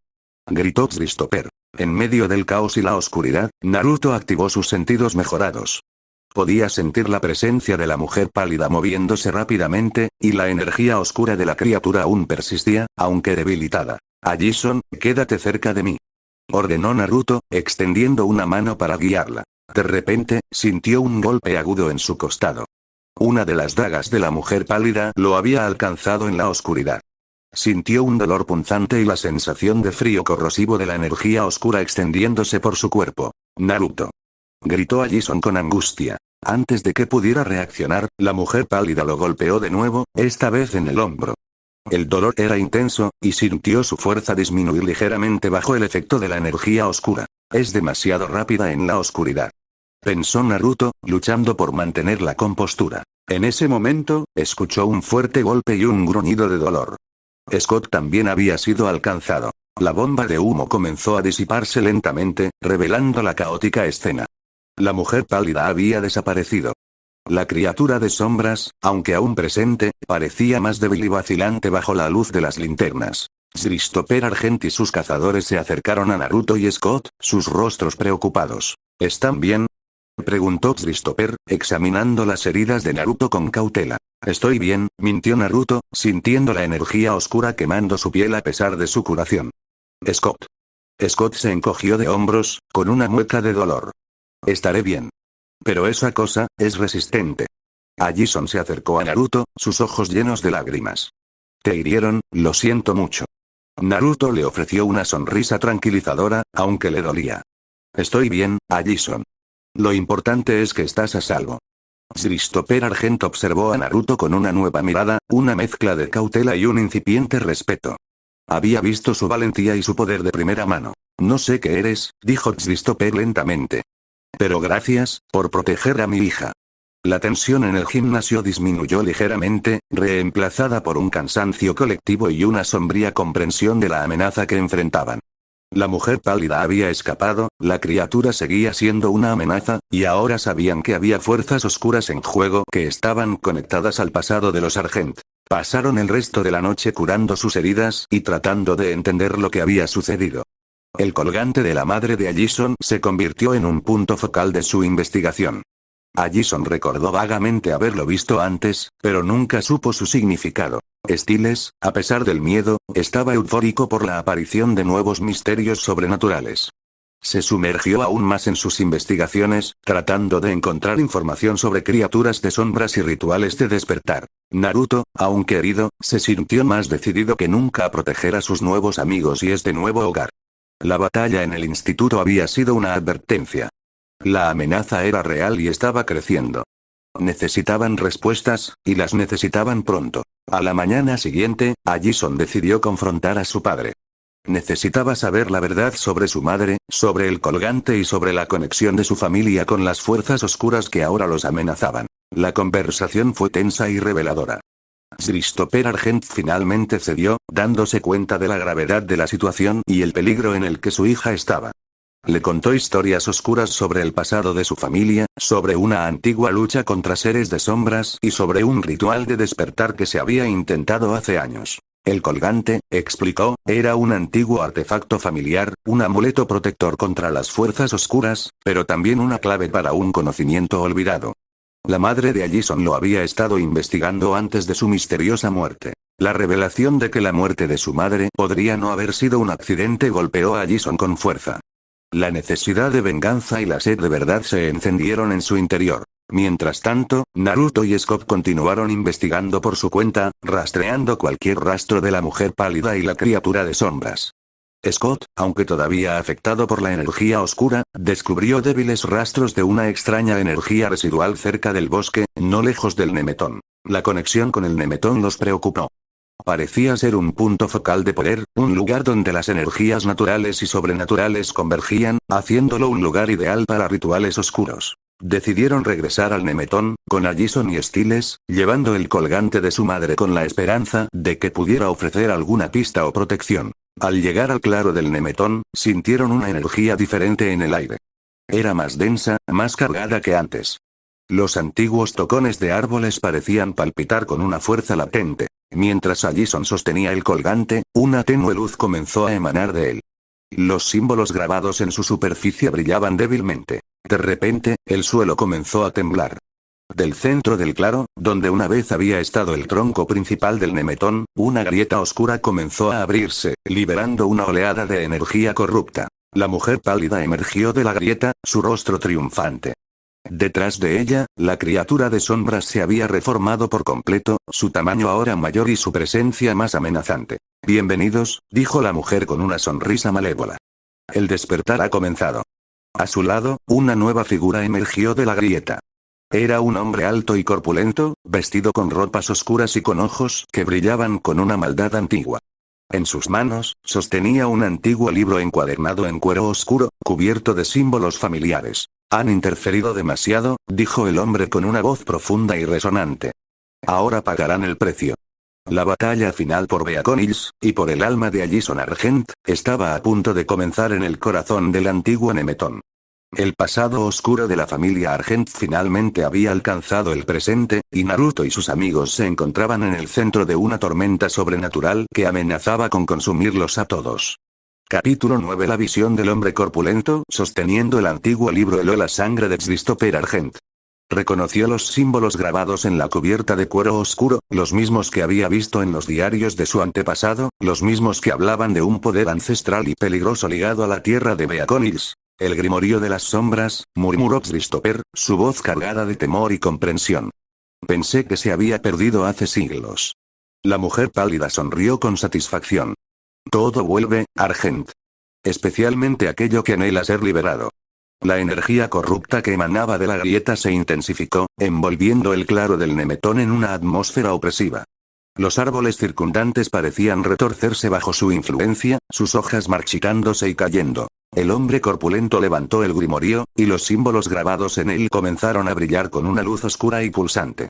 gritó Christopher. En medio del caos y la oscuridad, Naruto activó sus sentidos mejorados. Podía sentir la presencia de la mujer pálida moviéndose rápidamente, y la energía oscura de la criatura aún persistía, aunque debilitada. «Allison, quédate cerca de mí», ordenó Naruto, extendiendo una mano para guiarla. De repente, sintió un golpe agudo en su costado. Una de las dagas de la mujer pálida lo había alcanzado en la oscuridad. Sintió un dolor punzante y la sensación de frío corrosivo de la energía oscura extendiéndose por su cuerpo. «Naruto», gritó Allison con angustia. Antes de que pudiera reaccionar, la mujer pálida lo golpeó de nuevo, esta vez en el hombro. El dolor era intenso, y sintió su fuerza disminuir ligeramente bajo el efecto de la energía oscura. «Es demasiado rápida en la oscuridad», pensó Naruto, luchando por mantener la compostura. En ese momento, escuchó un fuerte golpe y un gruñido de dolor. Scott también había sido alcanzado. La bomba de humo comenzó a disiparse lentamente, revelando la caótica escena. La mujer pálida había desaparecido. La criatura de sombras, aunque aún presente, parecía más débil y vacilante bajo la luz de las linternas. Christopher Argent y sus cazadores se acercaron a Naruto y Scott, sus rostros preocupados. «¿Están bien?», preguntó Christopher, examinando las heridas de Naruto con cautela. «Estoy bien», mintió Naruto, sintiendo la energía oscura quemando su piel a pesar de su curación. «Scott». Scott se encogió de hombros, con una mueca de dolor. «Estaré bien. Pero esa cosa, es resistente». Allison se acercó a Naruto, sus ojos llenos de lágrimas. «Te hirieron, lo siento mucho». Naruto le ofreció una sonrisa tranquilizadora, aunque le dolía. Estoy bien, Allison. Lo importante es que estás a salvo. Christopher Argent observó a Naruto con una nueva mirada, una mezcla de cautela y un incipiente respeto. Había visto su valentía y su poder de primera mano. No sé qué eres, dijo Christopher lentamente. Pero gracias, por proteger a mi hija. La tensión en el gimnasio disminuyó ligeramente, reemplazada por un cansancio colectivo y una sombría comprensión de la amenaza que enfrentaban. La mujer pálida había escapado, la criatura seguía siendo una amenaza, y ahora sabían que había fuerzas oscuras en juego que estaban conectadas al pasado de los Argent. Pasaron el resto de la noche curando sus heridas y tratando de entender lo que había sucedido. El colgante de la madre de Allison se convirtió en un punto focal de su investigación. Allison recordó vagamente haberlo visto antes, pero nunca supo su significado. Stiles, a pesar del miedo, estaba eufórico por la aparición de nuevos misterios sobrenaturales. Se sumergió aún más en sus investigaciones, tratando de encontrar información sobre criaturas de sombras y rituales de despertar. Naruto, aunque herido, se sintió más decidido que nunca a proteger a sus nuevos amigos y este nuevo hogar. La batalla en el instituto había sido una advertencia. La amenaza era real y estaba creciendo. Necesitaban respuestas, y las necesitaban pronto. A la mañana siguiente, Allison decidió confrontar a su padre. Necesitaba saber la verdad sobre su madre, sobre el colgante y sobre la conexión de su familia con las fuerzas oscuras que ahora los amenazaban. La conversación fue tensa y reveladora. Christopher Argent finalmente cedió, dándose cuenta de la gravedad de la situación y el peligro en el que su hija estaba. Le contó historias oscuras sobre el pasado de su familia, sobre una antigua lucha contra seres de sombras y sobre un ritual de despertar que se había intentado hace años. El colgante, explicó, era un antiguo artefacto familiar, un amuleto protector contra las fuerzas oscuras, pero también una clave para un conocimiento olvidado. La madre de Allison lo había estado investigando antes de su misteriosa muerte. La revelación de que la muerte de su madre podría no haber sido un accidente golpeó a Allison con fuerza. La necesidad de venganza y la sed de verdad se encendieron en su interior. Mientras tanto, Naruto y Scott continuaron investigando por su cuenta, rastreando cualquier rastro de la mujer pálida y la criatura de sombras. Scott, aunque todavía afectado por la energía oscura, descubrió débiles rastros de una extraña energía residual cerca del bosque, no lejos del Nemetón. La conexión con el Nemetón los preocupó. Parecía ser un punto focal de poder, un lugar donde las energías naturales y sobrenaturales convergían, haciéndolo un lugar ideal para rituales oscuros. Decidieron regresar al Nemetón, con Allison y Stiles, llevando el colgante de su madre con la esperanza de que pudiera ofrecer alguna pista o protección. Al llegar al claro del Nemetón, sintieron una energía diferente en el aire. Era más densa, más cargada que antes. Los antiguos tocones de árboles parecían palpitar con una fuerza latente. Mientras Allison sostenía el colgante, una tenue luz comenzó a emanar de él. Los símbolos grabados en su superficie brillaban débilmente. De repente, el suelo comenzó a temblar. Del centro del claro, donde una vez había estado el tronco principal del Nemetón, una grieta oscura comenzó a abrirse, liberando una oleada de energía corrupta. La mujer pálida emergió de la grieta, su rostro triunfante. Detrás de ella, la criatura de sombras se había reformado por completo, su tamaño ahora mayor y su presencia más amenazante. Bienvenidos, dijo la mujer con una sonrisa malévola. El despertar ha comenzado. A su lado, una nueva figura emergió de la grieta. Era un hombre alto y corpulento, vestido con ropas oscuras y con ojos que brillaban con una maldad antigua. En sus manos, sostenía un antiguo libro encuadernado en cuero oscuro, cubierto de símbolos familiares. Han interferido demasiado, dijo el hombre con una voz profunda y resonante. Ahora pagarán el precio. La batalla final por Beacon Hills, y por el alma de Allison Argent, estaba a punto de comenzar en el corazón del antiguo Nemetón. El pasado oscuro de la familia Argent finalmente había alcanzado el presente, y Naruto y sus amigos se encontraban en el centro de una tormenta sobrenatural que amenazaba con consumirlos a todos. Capítulo 9. La visión del hombre corpulento, sosteniendo el antiguo libro heló la sangre de Christopher Argent. Reconoció los símbolos grabados en la cubierta de cuero oscuro, los mismos que había visto en los diarios de su antepasado, los mismos que hablaban de un poder ancestral y peligroso ligado a la tierra de Beacon Hills. El grimorío de las sombras, murmuró Christopher, su voz cargada de temor y comprensión. Pensé que se había perdido hace siglos. La mujer pálida sonrió con satisfacción. Todo vuelve, Argent. Especialmente aquello que anhela ser liberado. La energía corrupta que emanaba de la grieta se intensificó, envolviendo el claro del Nemetón en una atmósfera opresiva. Los árboles circundantes parecían retorcerse bajo su influencia, sus hojas marchitándose y cayendo. El hombre corpulento levantó el grimorio, y los símbolos grabados en él comenzaron a brillar con una luz oscura y pulsante.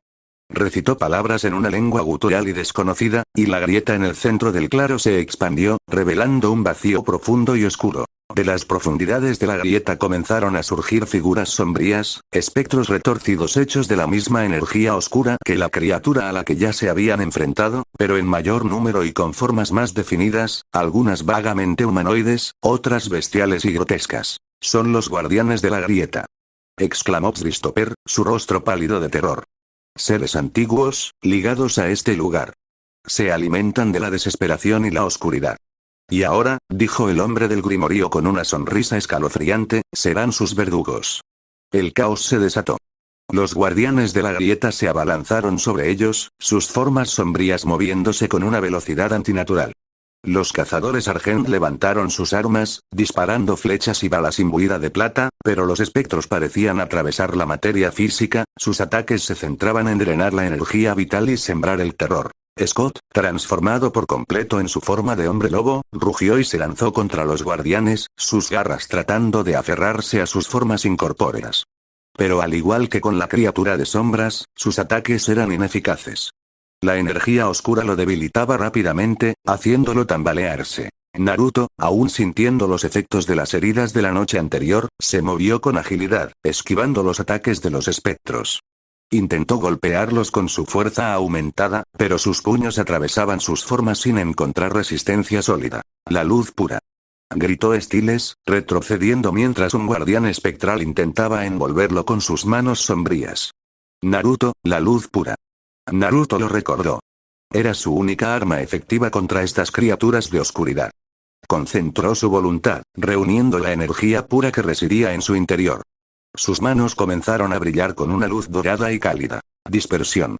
Recitó palabras en una lengua gutural y desconocida, y la grieta en el centro del claro se expandió, revelando un vacío profundo y oscuro. De las profundidades de la grieta comenzaron a surgir figuras sombrías, espectros retorcidos hechos de la misma energía oscura que la criatura a la que ya se habían enfrentado, pero en mayor número y con formas más definidas, algunas vagamente humanoides, otras bestiales y grotescas. «Son los guardianes de la grieta», exclamó Christopher, su rostro pálido de terror. «Seres antiguos, ligados a este lugar. Se alimentan de la desesperación y la oscuridad. Y ahora», dijo el hombre del grimorio con una sonrisa escalofriante, «serán sus verdugos». El caos se desató. Los guardianes de la grieta se abalanzaron sobre ellos, sus formas sombrías moviéndose con una velocidad antinatural. Los cazadores Argent levantaron sus armas, disparando flechas y balas imbuidas de plata, pero los espectros parecían atravesar la materia física, sus ataques se centraban en drenar la energía vital y sembrar el terror. Scott, transformado por completo en su forma de hombre lobo, rugió y se lanzó contra los guardianes, sus garras tratando de aferrarse a sus formas incorpóreas. Pero al igual que con la criatura de sombras, sus ataques eran ineficaces. La energía oscura lo debilitaba rápidamente, haciéndolo tambalearse. Naruto, aún sintiendo los efectos de las heridas de la noche anterior, se movió con agilidad, esquivando los ataques de los espectros. Intentó golpearlos con su fuerza aumentada, pero sus puños atravesaban sus formas sin encontrar resistencia sólida. «La luz pura», gritó Styles, retrocediendo mientras un guardián espectral intentaba envolverlo con sus manos sombrías. «Naruto, la luz pura». Naruto lo recordó. Era su única arma efectiva contra estas criaturas de oscuridad. Concentró su voluntad, reuniendo la energía pura que residía en su interior. Sus manos comenzaron a brillar con una luz dorada y cálida. «Dispersión»,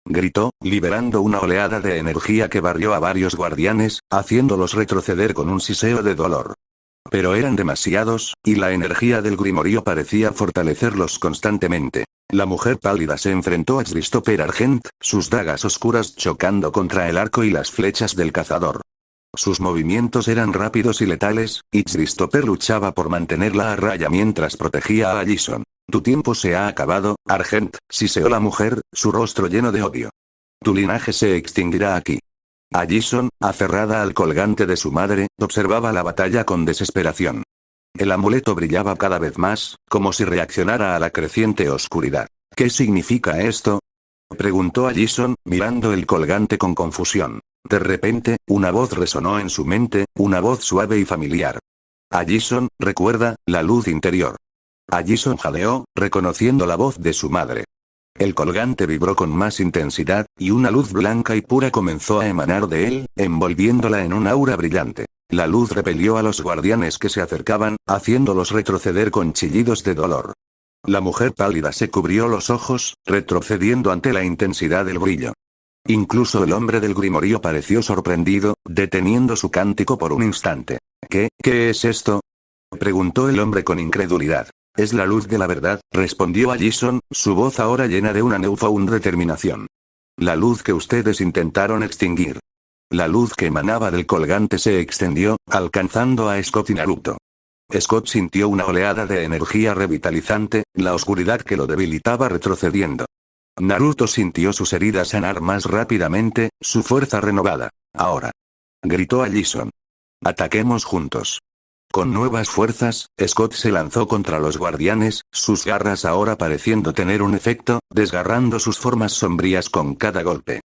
gritó, liberando una oleada de energía que barrió a varios guardianes, haciéndolos retroceder con un siseo de dolor. Pero eran demasiados, y la energía del grimorio parecía fortalecerlos constantemente. La mujer pálida se enfrentó a Christopher Argent, sus dagas oscuras chocando contra el arco y las flechas del cazador. Sus movimientos eran rápidos y letales, y Christopher luchaba por mantenerla a raya mientras protegía a Allison. «Tu tiempo se ha acabado, Argent», siseó la mujer, su rostro lleno de odio. «Tu linaje se extinguirá aquí». Allison, aferrada al colgante de su madre, observaba la batalla con desesperación. El amuleto brillaba cada vez más, como si reaccionara a la creciente oscuridad. «¿Qué significa esto?», preguntó Allison, mirando el colgante con confusión. De repente, una voz resonó en su mente, una voz suave y familiar. «Allison, recuerda, la luz interior». Allison jadeó, reconociendo la voz de su madre. El colgante vibró con más intensidad, y una luz blanca y pura comenzó a emanar de él, envolviéndola en un aura brillante. La luz repelió a los guardianes que se acercaban, haciéndolos retroceder con chillidos de dolor. La mujer pálida se cubrió los ojos, retrocediendo ante la intensidad del brillo. Incluso el hombre del grimorio pareció sorprendido, deteniendo su cántico por un instante. ¿Qué es esto?», preguntó el hombre con incredulidad. «Es la luz de la verdad», respondió Allison, su voz ahora llena de una newfound determinación. «La luz que ustedes intentaron extinguir». La luz que emanaba del colgante se extendió, alcanzando a Scott y Naruto. Scott sintió una oleada de energía revitalizante, la oscuridad que lo debilitaba retrocediendo. Naruto sintió sus heridas sanar más rápidamente, su fuerza renovada. «Ahora», gritó Allison. «Ataquemos juntos». Con nuevas fuerzas, Scott se lanzó contra los guardianes, sus garras ahora pareciendo tener un efecto, desgarrando sus formas sombrías con cada golpe.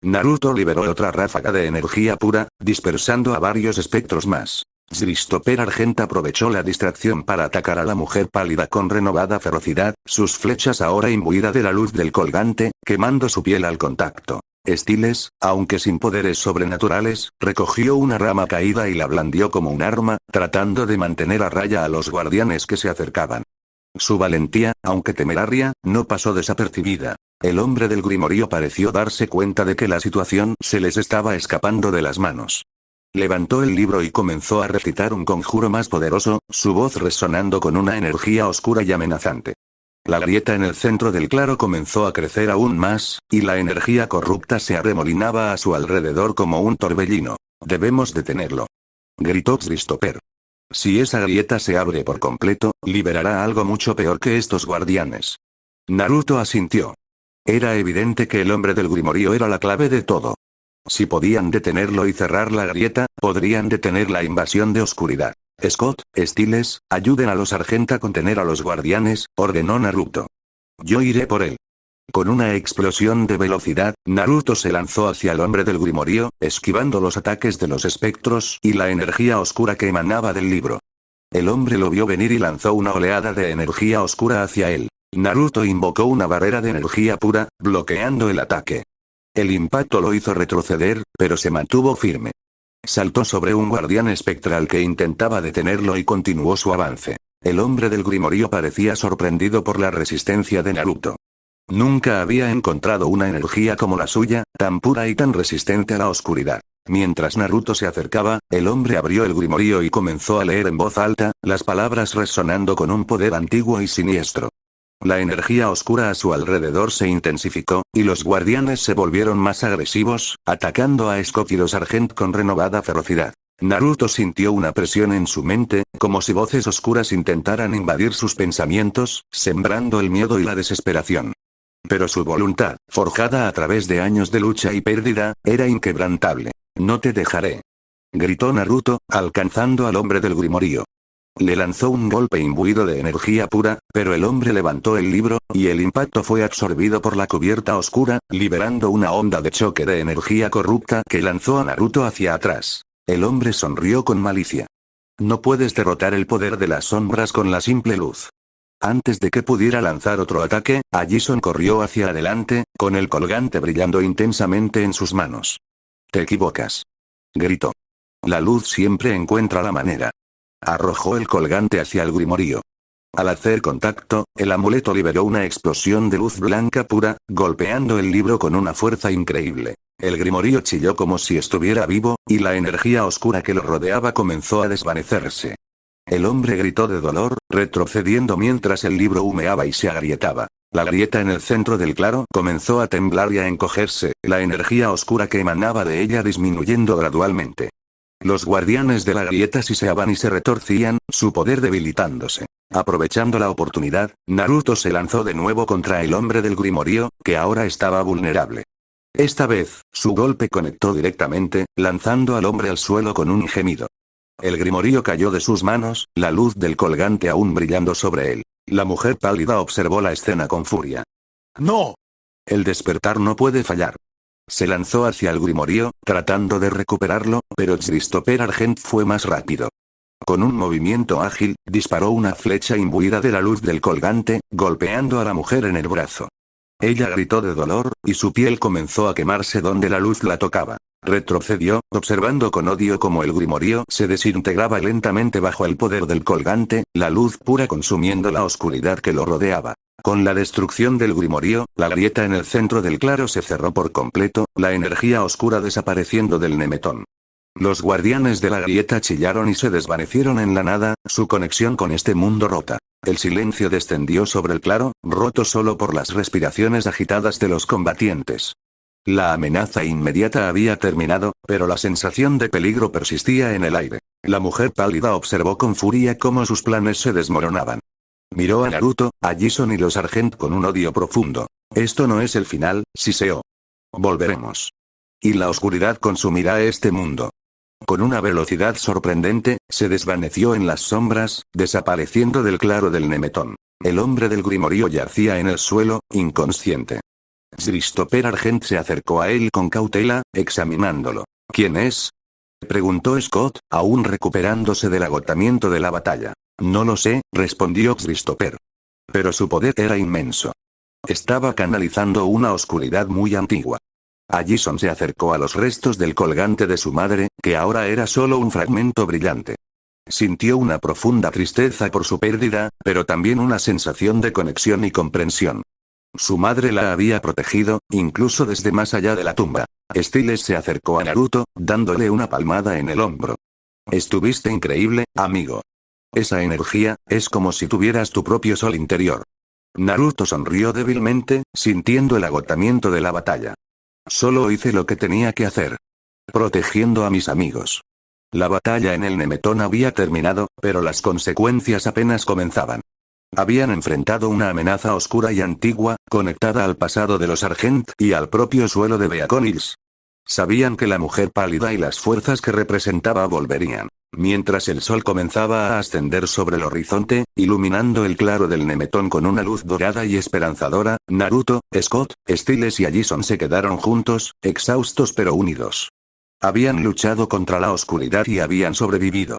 Naruto liberó otra ráfaga de energía pura, dispersando a varios espectros más. Christopher Argent aprovechó la distracción para atacar a la mujer pálida con renovada ferocidad, sus flechas ahora imbuidas de la luz del colgante, quemando su piel al contacto. Styles, aunque sin poderes sobrenaturales, recogió una rama caída y la blandió como un arma, tratando de mantener a raya a los guardianes que se acercaban. Su valentía, aunque temeraria, no pasó desapercibida. El hombre del grimorio pareció darse cuenta de que la situación se les estaba escapando de las manos. Levantó el libro y comenzó a recitar un conjuro más poderoso, su voz resonando con una energía oscura y amenazante. La grieta en el centro del claro comenzó a crecer aún más, y la energía corrupta se arremolinaba a su alrededor como un torbellino. Debemos detenerlo, gritó Christopher. Si esa grieta se abre por completo, liberará algo mucho peor que estos guardianes. Naruto asintió. Era evidente que el hombre del grimorío era la clave de todo. Si podían detenerlo y cerrar la grieta, podrían detener la invasión de oscuridad. Scott, Styles, ayuden a los Sargent a contener a los guardianes, ordenó Naruto. Yo iré por él. Con una explosión de velocidad, Naruto se lanzó hacia el hombre del grimorío, esquivando los ataques de los espectros y la energía oscura que emanaba del libro. El hombre lo vio venir y lanzó una oleada de energía oscura hacia él. Naruto invocó una barrera de energía pura, bloqueando el ataque. El impacto lo hizo retroceder, pero se mantuvo firme. Saltó sobre un guardián espectral que intentaba detenerlo y continuó su avance. El hombre del grimorío parecía sorprendido por la resistencia de Naruto. Nunca había encontrado una energía como la suya, tan pura y tan resistente a la oscuridad. Mientras Naruto se acercaba, el hombre abrió el grimorío y comenzó a leer en voz alta, las palabras resonando con un poder antiguo y siniestro. La energía oscura a su alrededor se intensificó, y los guardianes se volvieron más agresivos, atacando a Scott y los Sargent con renovada ferocidad. Naruto sintió una presión en su mente, como si voces oscuras intentaran invadir sus pensamientos, sembrando el miedo y la desesperación. Pero su voluntad, forjada a través de años de lucha y pérdida, era inquebrantable. No te dejaré, gritó Naruto, alcanzando al hombre del grimorío. Le lanzó un golpe imbuido de energía pura, pero el hombre levantó el libro, y el impacto fue absorbido por la cubierta oscura, liberando una onda de choque de energía corrupta que lanzó a Naruto hacia atrás. El hombre sonrió con malicia. No puedes derrotar el poder de las sombras con la simple luz. Antes de que pudiera lanzar otro ataque, Allison corrió hacia adelante, con el colgante brillando intensamente en sus manos. Te equivocas, gritó. La luz siempre encuentra la manera. Arrojó el colgante hacia el grimorío. Al hacer contacto, el amuleto liberó una explosión de luz blanca pura, golpeando el libro con una fuerza increíble. El grimorío chilló como si estuviera vivo, y la energía oscura que lo rodeaba comenzó a desvanecerse. El hombre gritó de dolor, retrocediendo mientras el libro humeaba y se agrietaba. La grieta en el centro del claro comenzó a temblar y a encogerse, la energía oscura que emanaba de ella disminuyendo gradualmente. Los guardianes de la grieta siseaban y se retorcían, su poder debilitándose. Aprovechando la oportunidad, Naruto se lanzó de nuevo contra el hombre del grimorío, que ahora estaba vulnerable. Esta vez, su golpe conectó directamente, lanzando al hombre al suelo con un gemido. El grimorío cayó de sus manos, la luz del colgante aún brillando sobre él. La mujer pálida observó la escena con furia. ¡No! El despertar no puede fallar. Se lanzó hacia el grimorío, tratando de recuperarlo, pero Christopher Argent fue más rápido. Con un movimiento ágil, disparó una flecha imbuida de la luz del colgante, golpeando a la mujer en el brazo. Ella gritó de dolor, y su piel comenzó a quemarse donde la luz la tocaba. Retrocedió, observando con odio cómo el grimorío se desintegraba lentamente bajo el poder del colgante, la luz pura consumiendo la oscuridad que lo rodeaba. Con la destrucción del grimorío, la grieta en el centro del claro se cerró por completo, la energía oscura desapareciendo del Nemetón. Los guardianes de la grieta chillaron y se desvanecieron en la nada, su conexión con este mundo rota. El silencio descendió sobre el claro, roto solo por las respiraciones agitadas de los combatientes. La amenaza inmediata había terminado, pero la sensación de peligro persistía en el aire. La mujer pálida observó con furia cómo sus planes se desmoronaban. Miró a Naruto, a Allison y los Sargent con un odio profundo. Esto no es el final, Siseo. Volveremos. Y la oscuridad consumirá este mundo. Con una velocidad sorprendente, se desvaneció en las sombras, desapareciendo del claro del Nemetón. El hombre del grimorío yacía en el suelo, inconsciente. Christopher Argent se acercó a él con cautela, examinándolo. ¿Quién es?, preguntó Scott, aún recuperándose del agotamiento de la batalla. No lo sé, respondió Christopher. Pero su poder era inmenso. Estaba canalizando una oscuridad muy antigua. Allison se acercó a los restos del colgante de su madre, que ahora era solo un fragmento brillante. Sintió una profunda tristeza por su pérdida, pero también una sensación de conexión y comprensión. Su madre la había protegido, incluso desde más allá de la tumba. Stiles se acercó a Naruto, dándole una palmada en el hombro. Estuviste increíble, amigo. Esa energía, es como si tuvieras tu propio sol interior. Naruto sonrió débilmente, sintiendo el agotamiento de la batalla. Solo hice lo que tenía que hacer. Protegiendo a mis amigos. La batalla en el Nemetón había terminado, pero las consecuencias apenas comenzaban. Habían enfrentado una amenaza oscura y antigua, conectada al pasado de los Argent y al propio suelo de Beacon Hills. Sabían que la mujer pálida y las fuerzas que representaba volverían. Mientras el sol comenzaba a ascender sobre el horizonte, iluminando el claro del Nemetón con una luz dorada y esperanzadora, Naruto, Scott, Stiles y Allison se quedaron juntos, exhaustos pero unidos. Habían luchado contra la oscuridad y habían sobrevivido.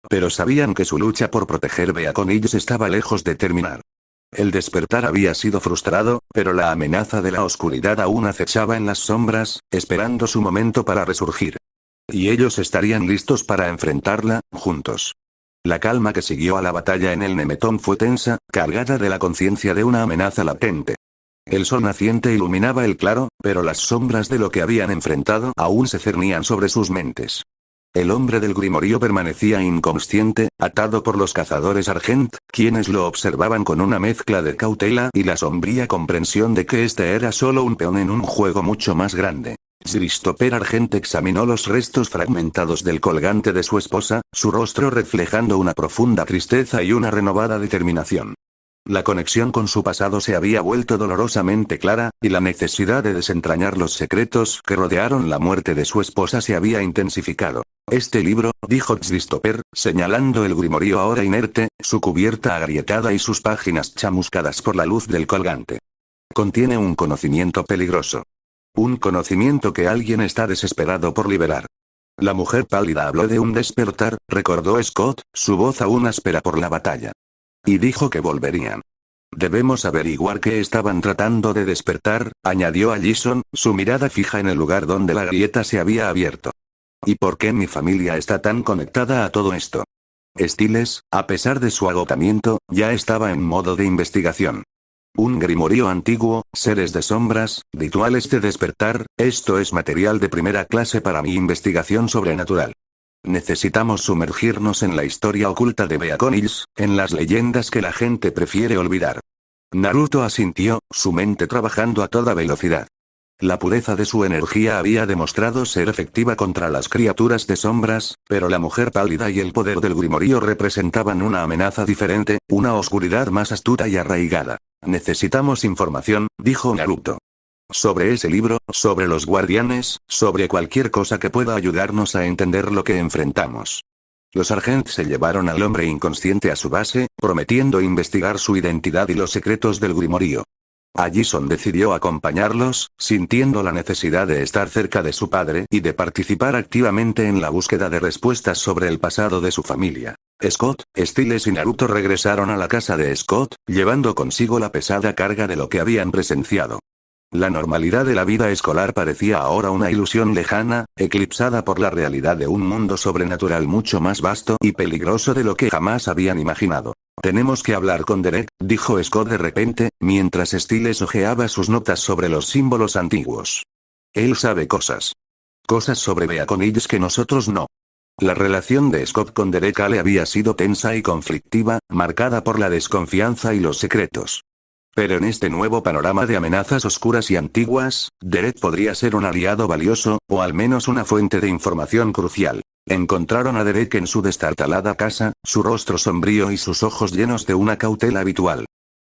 Pero sabían que su lucha por proteger Beacon Hills estaba lejos de terminar. El despertar había sido frustrado, pero la amenaza de la oscuridad aún acechaba en las sombras, esperando su momento para resurgir. Y ellos estarían listos para enfrentarla, juntos. La calma que siguió a la batalla en el Nemetón fue tensa, cargada de la conciencia de una amenaza latente. El sol naciente iluminaba el claro, pero las sombras de lo que habían enfrentado aún se cernían sobre sus mentes. El hombre del grimorío permanecía inconsciente, atado por los cazadores Argent, quienes lo observaban con una mezcla de cautela y la sombría comprensión de que este era solo un peón en un juego mucho más grande. Christopher Argent examinó los restos fragmentados del colgante de su esposa, su rostro reflejando una profunda tristeza y una renovada determinación. La conexión con su pasado se había vuelto dolorosamente clara, y la necesidad de desentrañar los secretos que rodearon la muerte de su esposa se había intensificado. Este libro, dijo Christopher, señalando el grimorío ahora inerte, su cubierta agrietada y sus páginas chamuscadas por la luz del colgante. Contiene un conocimiento peligroso. Un conocimiento que alguien está desesperado por liberar. La mujer pálida habló de un despertar, recordó Scott, su voz aún áspera por la batalla. Y dijo que volverían. Debemos averiguar qué estaban tratando de despertar, añadió Allison, su mirada fija en el lugar donde la grieta se había abierto. ¿Y por qué mi familia está tan conectada a todo esto? Stiles, a pesar de su agotamiento, ya estaba en modo de investigación. Un grimorío antiguo, seres de sombras, rituales de despertar, esto es material de primera clase para mi investigación sobrenatural. Necesitamos sumergirnos en la historia oculta de Beacon Hills, en las leyendas que la gente prefiere olvidar. Naruto asintió, su mente trabajando a toda velocidad. La pureza de su energía había demostrado ser efectiva contra las criaturas de sombras, pero la mujer pálida y el poder del grimorío representaban una amenaza diferente, una oscuridad más astuta y arraigada. Necesitamos información, dijo Naruto. Sobre ese libro, sobre los guardianes, sobre cualquier cosa que pueda ayudarnos a entender lo que enfrentamos. Los Argent se llevaron al hombre inconsciente a su base, prometiendo investigar su identidad y los secretos del grimorío. Allison decidió acompañarlos, sintiendo la necesidad de estar cerca de su padre y de participar activamente en la búsqueda de respuestas sobre el pasado de su familia. Scott, Stiles y Naruto regresaron a la casa de Scott, llevando consigo la pesada carga de lo que habían presenciado. La normalidad de la vida escolar parecía ahora una ilusión lejana, eclipsada por la realidad de un mundo sobrenatural mucho más vasto y peligroso de lo que jamás habían imaginado. Tenemos que hablar con Derek, dijo Scott de repente, mientras Stiles hojeaba sus notas sobre los símbolos antiguos. Él sabe cosas. Cosas sobre Beacon Hills que nosotros no. La relación de Scott con Derek Ale había sido tensa y conflictiva, marcada por la desconfianza y los secretos. Pero en este nuevo panorama de amenazas oscuras y antiguas, Derek podría ser un aliado valioso, o al menos una fuente de información crucial. Encontraron a Derek en su destartalada casa, su rostro sombrío y sus ojos llenos de una cautela habitual.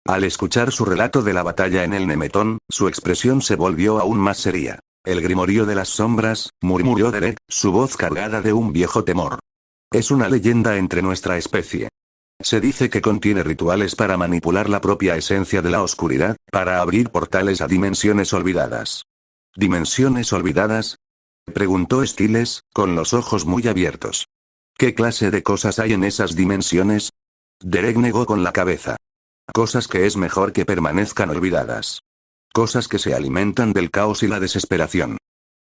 Al escuchar su relato de la batalla en el Nemetón, su expresión se volvió aún más seria. El grimorío de las sombras, murmuró Derek, su voz cargada de un viejo temor. Es una leyenda entre nuestra especie. Se dice que contiene rituales para manipular la propia esencia de la oscuridad, para abrir portales a dimensiones olvidadas. ¿Dimensiones olvidadas? Preguntó Stiles, con los ojos muy abiertos. ¿Qué clase de cosas hay en esas dimensiones? Derek negó con la cabeza. Cosas que es mejor que permanezcan olvidadas. Cosas que se alimentan del caos y la desesperación.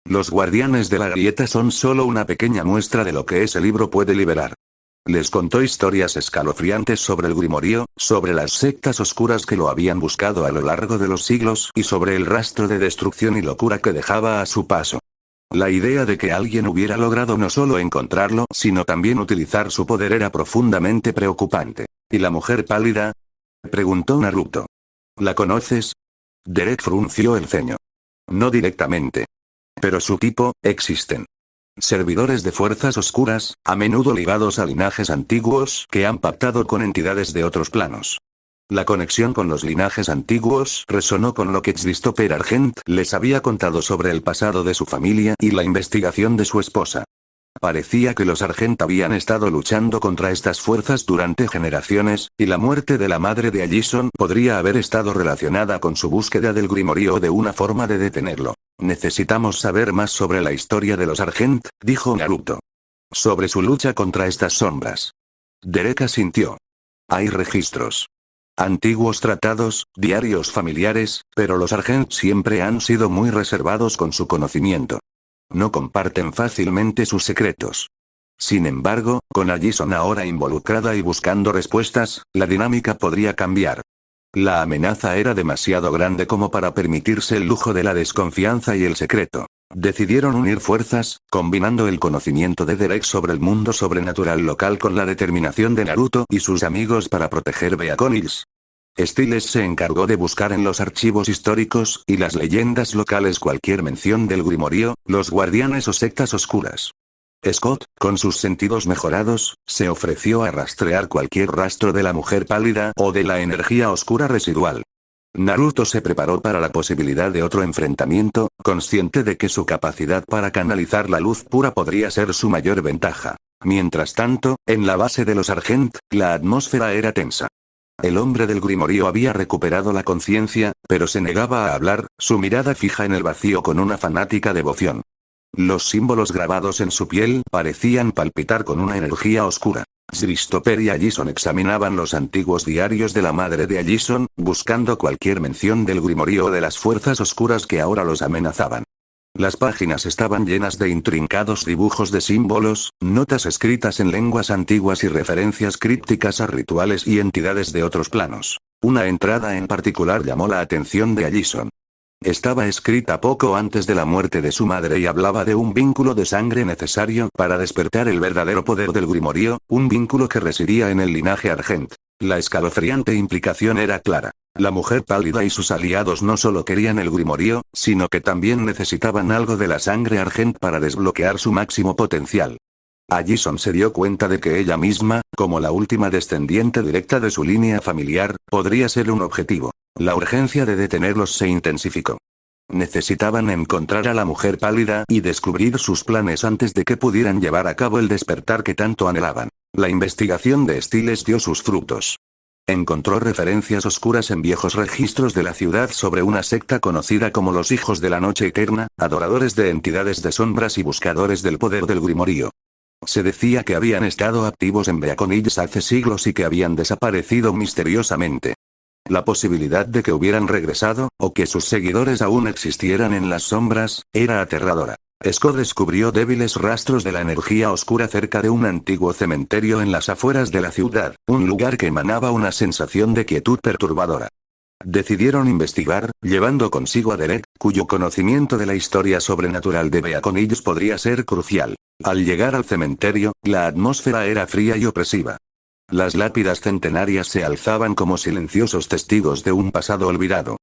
Los guardianes de la grieta son solo una pequeña muestra de lo que ese libro puede liberar. Les contó historias escalofriantes sobre el Grimorío, sobre las sectas oscuras que lo habían buscado a lo largo de los siglos y sobre el rastro de destrucción y locura que dejaba a su paso. La idea de que alguien hubiera logrado no solo encontrarlo, sino también utilizar su poder era profundamente preocupante. ¿Y la mujer pálida?, preguntó Naruto. ¿La conoces? Derek frunció el ceño. No directamente. Pero su tipo, existen. Servidores de fuerzas oscuras, a menudo ligados a linajes antiguos que han pactado con entidades de otros planos. La conexión con los linajes antiguos resonó con lo que Christopher Argent les había contado sobre el pasado de su familia y la investigación de su esposa. Parecía que los Argent habían estado luchando contra estas fuerzas durante generaciones, y la muerte de la madre de Allison podría haber estado relacionada con su búsqueda del Grimorío o de una forma de detenerlo. Necesitamos saber más sobre la historia de los Argent, dijo Naruto. Sobre su lucha contra estas sombras. Derek asintió. Hay registros. Antiguos tratados, diarios familiares, pero los Argent siempre han sido muy reservados con su conocimiento. No comparten fácilmente sus secretos. Sin embargo, con Allison ahora involucrada y buscando respuestas, la dinámica podría cambiar. La amenaza era demasiado grande como para permitirse el lujo de la desconfianza y el secreto. Decidieron unir fuerzas, combinando el conocimiento de Derek sobre el mundo sobrenatural local con la determinación de Naruto y sus amigos para proteger Beacon Hills. Stiles se encargó de buscar en los archivos históricos y las leyendas locales cualquier mención del Grimorío, los guardianes o sectas oscuras. Scott, con sus sentidos mejorados, se ofreció a rastrear cualquier rastro de la mujer pálida o de la energía oscura residual. Naruto se preparó para la posibilidad de otro enfrentamiento, consciente de que su capacidad para canalizar la luz pura podría ser su mayor ventaja. Mientras tanto, en la base de los Argent, la atmósfera era tensa. El hombre del Grimorío había recuperado la conciencia, pero se negaba a hablar, su mirada fija en el vacío con una fanática devoción. Los símbolos grabados en su piel parecían palpitar con una energía oscura. Christopher y Allison examinaban los antiguos diarios de la madre de Allison, buscando cualquier mención del Grimorío o de las fuerzas oscuras que ahora los amenazaban. Las páginas estaban llenas de intrincados dibujos de símbolos, notas escritas en lenguas antiguas y referencias crípticas a rituales y entidades de otros planos. Una entrada en particular llamó la atención de Allison. Estaba escrita poco antes de la muerte de su madre y hablaba de un vínculo de sangre necesario para despertar el verdadero poder del Grimorío, un vínculo que residía en el linaje Argent. La escalofriante implicación era clara. La mujer pálida y sus aliados no solo querían el Grimorío, sino que también necesitaban algo de la sangre Argent para desbloquear su máximo potencial. Allison se dio cuenta de que ella misma, como la última descendiente directa de su línea familiar, podría ser un objetivo. La urgencia de detenerlos se intensificó. Necesitaban encontrar a la mujer pálida y descubrir sus planes antes de que pudieran llevar a cabo el despertar que tanto anhelaban. La investigación de Stiles dio sus frutos. Encontró referencias oscuras en viejos registros de la ciudad sobre una secta conocida como los Hijos de la Noche Eterna, adoradores de entidades de sombras y buscadores del poder del Grimorío. Se decía que habían estado activos en Beacon Hills hace siglos y que habían desaparecido misteriosamente. La posibilidad de que hubieran regresado, o que sus seguidores aún existieran en las sombras, era aterradora. Scott descubrió débiles rastros de la energía oscura cerca de un antiguo cementerio en las afueras de la ciudad, un lugar que emanaba una sensación de quietud perturbadora. Decidieron investigar, llevando consigo a Derek, cuyo conocimiento de la historia sobrenatural de Beacon Hills podría ser crucial. Al llegar al cementerio, la atmósfera era fría y opresiva. Las lápidas centenarias se alzaban como silenciosos testigos de un pasado olvidado.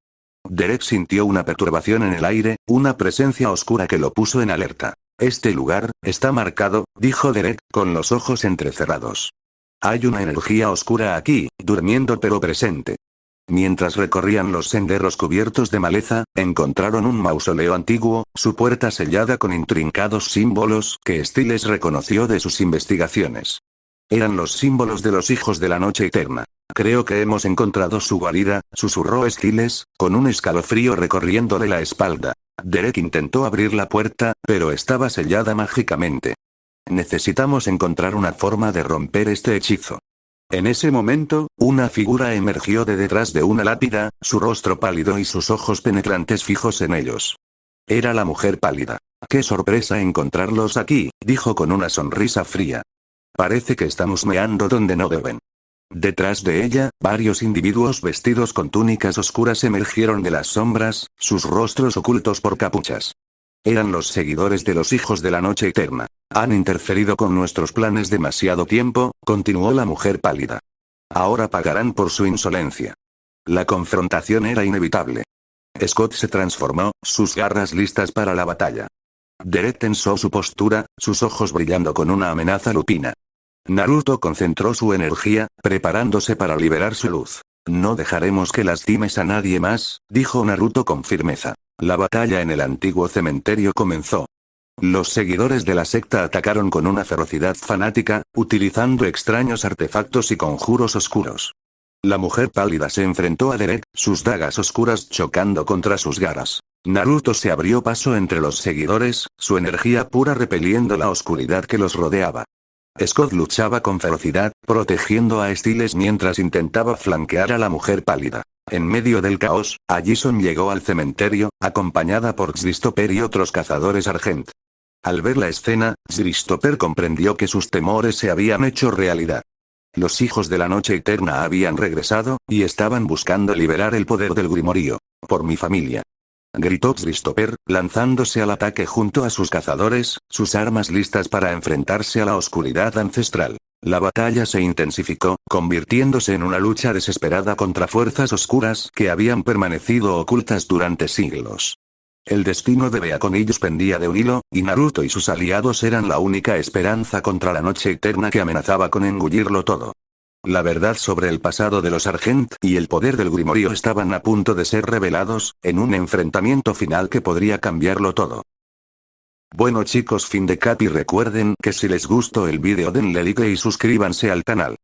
Derek sintió una perturbación en el aire, una presencia oscura que lo puso en alerta. Este lugar, está marcado, dijo Derek, con los ojos entrecerrados. Hay una energía oscura aquí, durmiendo pero presente. Mientras recorrían los senderos cubiertos de maleza, encontraron un mausoleo antiguo, su puerta sellada con intrincados símbolos que Stiles reconoció de sus investigaciones. Eran los símbolos de los Hijos de la Noche Eterna. Creo que hemos encontrado su guarida, susurró Stiles, con un escalofrío recorriéndole la espalda. Derek intentó abrir la puerta, pero estaba sellada mágicamente. Necesitamos encontrar una forma de romper este hechizo. En ese momento, una figura emergió de detrás de una lápida, su rostro pálido y sus ojos penetrantes fijos en ellos. Era la mujer pálida. ¡Qué sorpresa encontrarlos aquí!, dijo con una sonrisa fría. Parece que estamos meando donde no deben. Detrás de ella, varios individuos vestidos con túnicas oscuras emergieron de las sombras, sus rostros ocultos por capuchas. Eran los seguidores de los hijos de la noche eterna. Han interferido con nuestros planes demasiado tiempo, continuó la mujer pálida. Ahora pagarán por su insolencia. La confrontación era inevitable. Scott se transformó, sus garras listas para la batalla. Derek tensó su postura, sus ojos brillando con una amenaza lupina. Naruto concentró su energía, preparándose para liberar su luz. No dejaremos que lastimes a nadie más, dijo Naruto con firmeza. La batalla en el antiguo cementerio comenzó. Los seguidores de la secta atacaron con una ferocidad fanática, utilizando extraños artefactos y conjuros oscuros. La mujer pálida se enfrentó a Derek, sus dagas oscuras chocando contra sus garras. Naruto se abrió paso entre los seguidores, su energía pura repeliendo la oscuridad que los rodeaba. Scott luchaba con ferocidad, protegiendo a Styles mientras intentaba flanquear a la mujer pálida. En medio del caos, Allison llegó al cementerio, acompañada por Christopher y otros cazadores Argent. Al ver la escena, Christopher comprendió que sus temores se habían hecho realidad. Los hijos de la noche eterna habían regresado, y estaban buscando liberar el poder del Grimorio. Por mi familia. Gritó Christopher, lanzándose al ataque junto a sus cazadores, sus armas listas para enfrentarse a la oscuridad ancestral. La batalla se intensificó, convirtiéndose en una lucha desesperada contra fuerzas oscuras que habían permanecido ocultas durante siglos. El destino de Beacon pendía de un hilo, y Naruto y sus aliados eran la única esperanza contra la noche eterna que amenazaba con engullirlo todo. La verdad sobre el pasado de los Argent y el poder del Grimorio estaban a punto de ser revelados, en un enfrentamiento final que podría cambiarlo todo. Bueno chicos, fin de cap, y recuerden que si les gustó el vídeo denle like y suscríbanse al canal.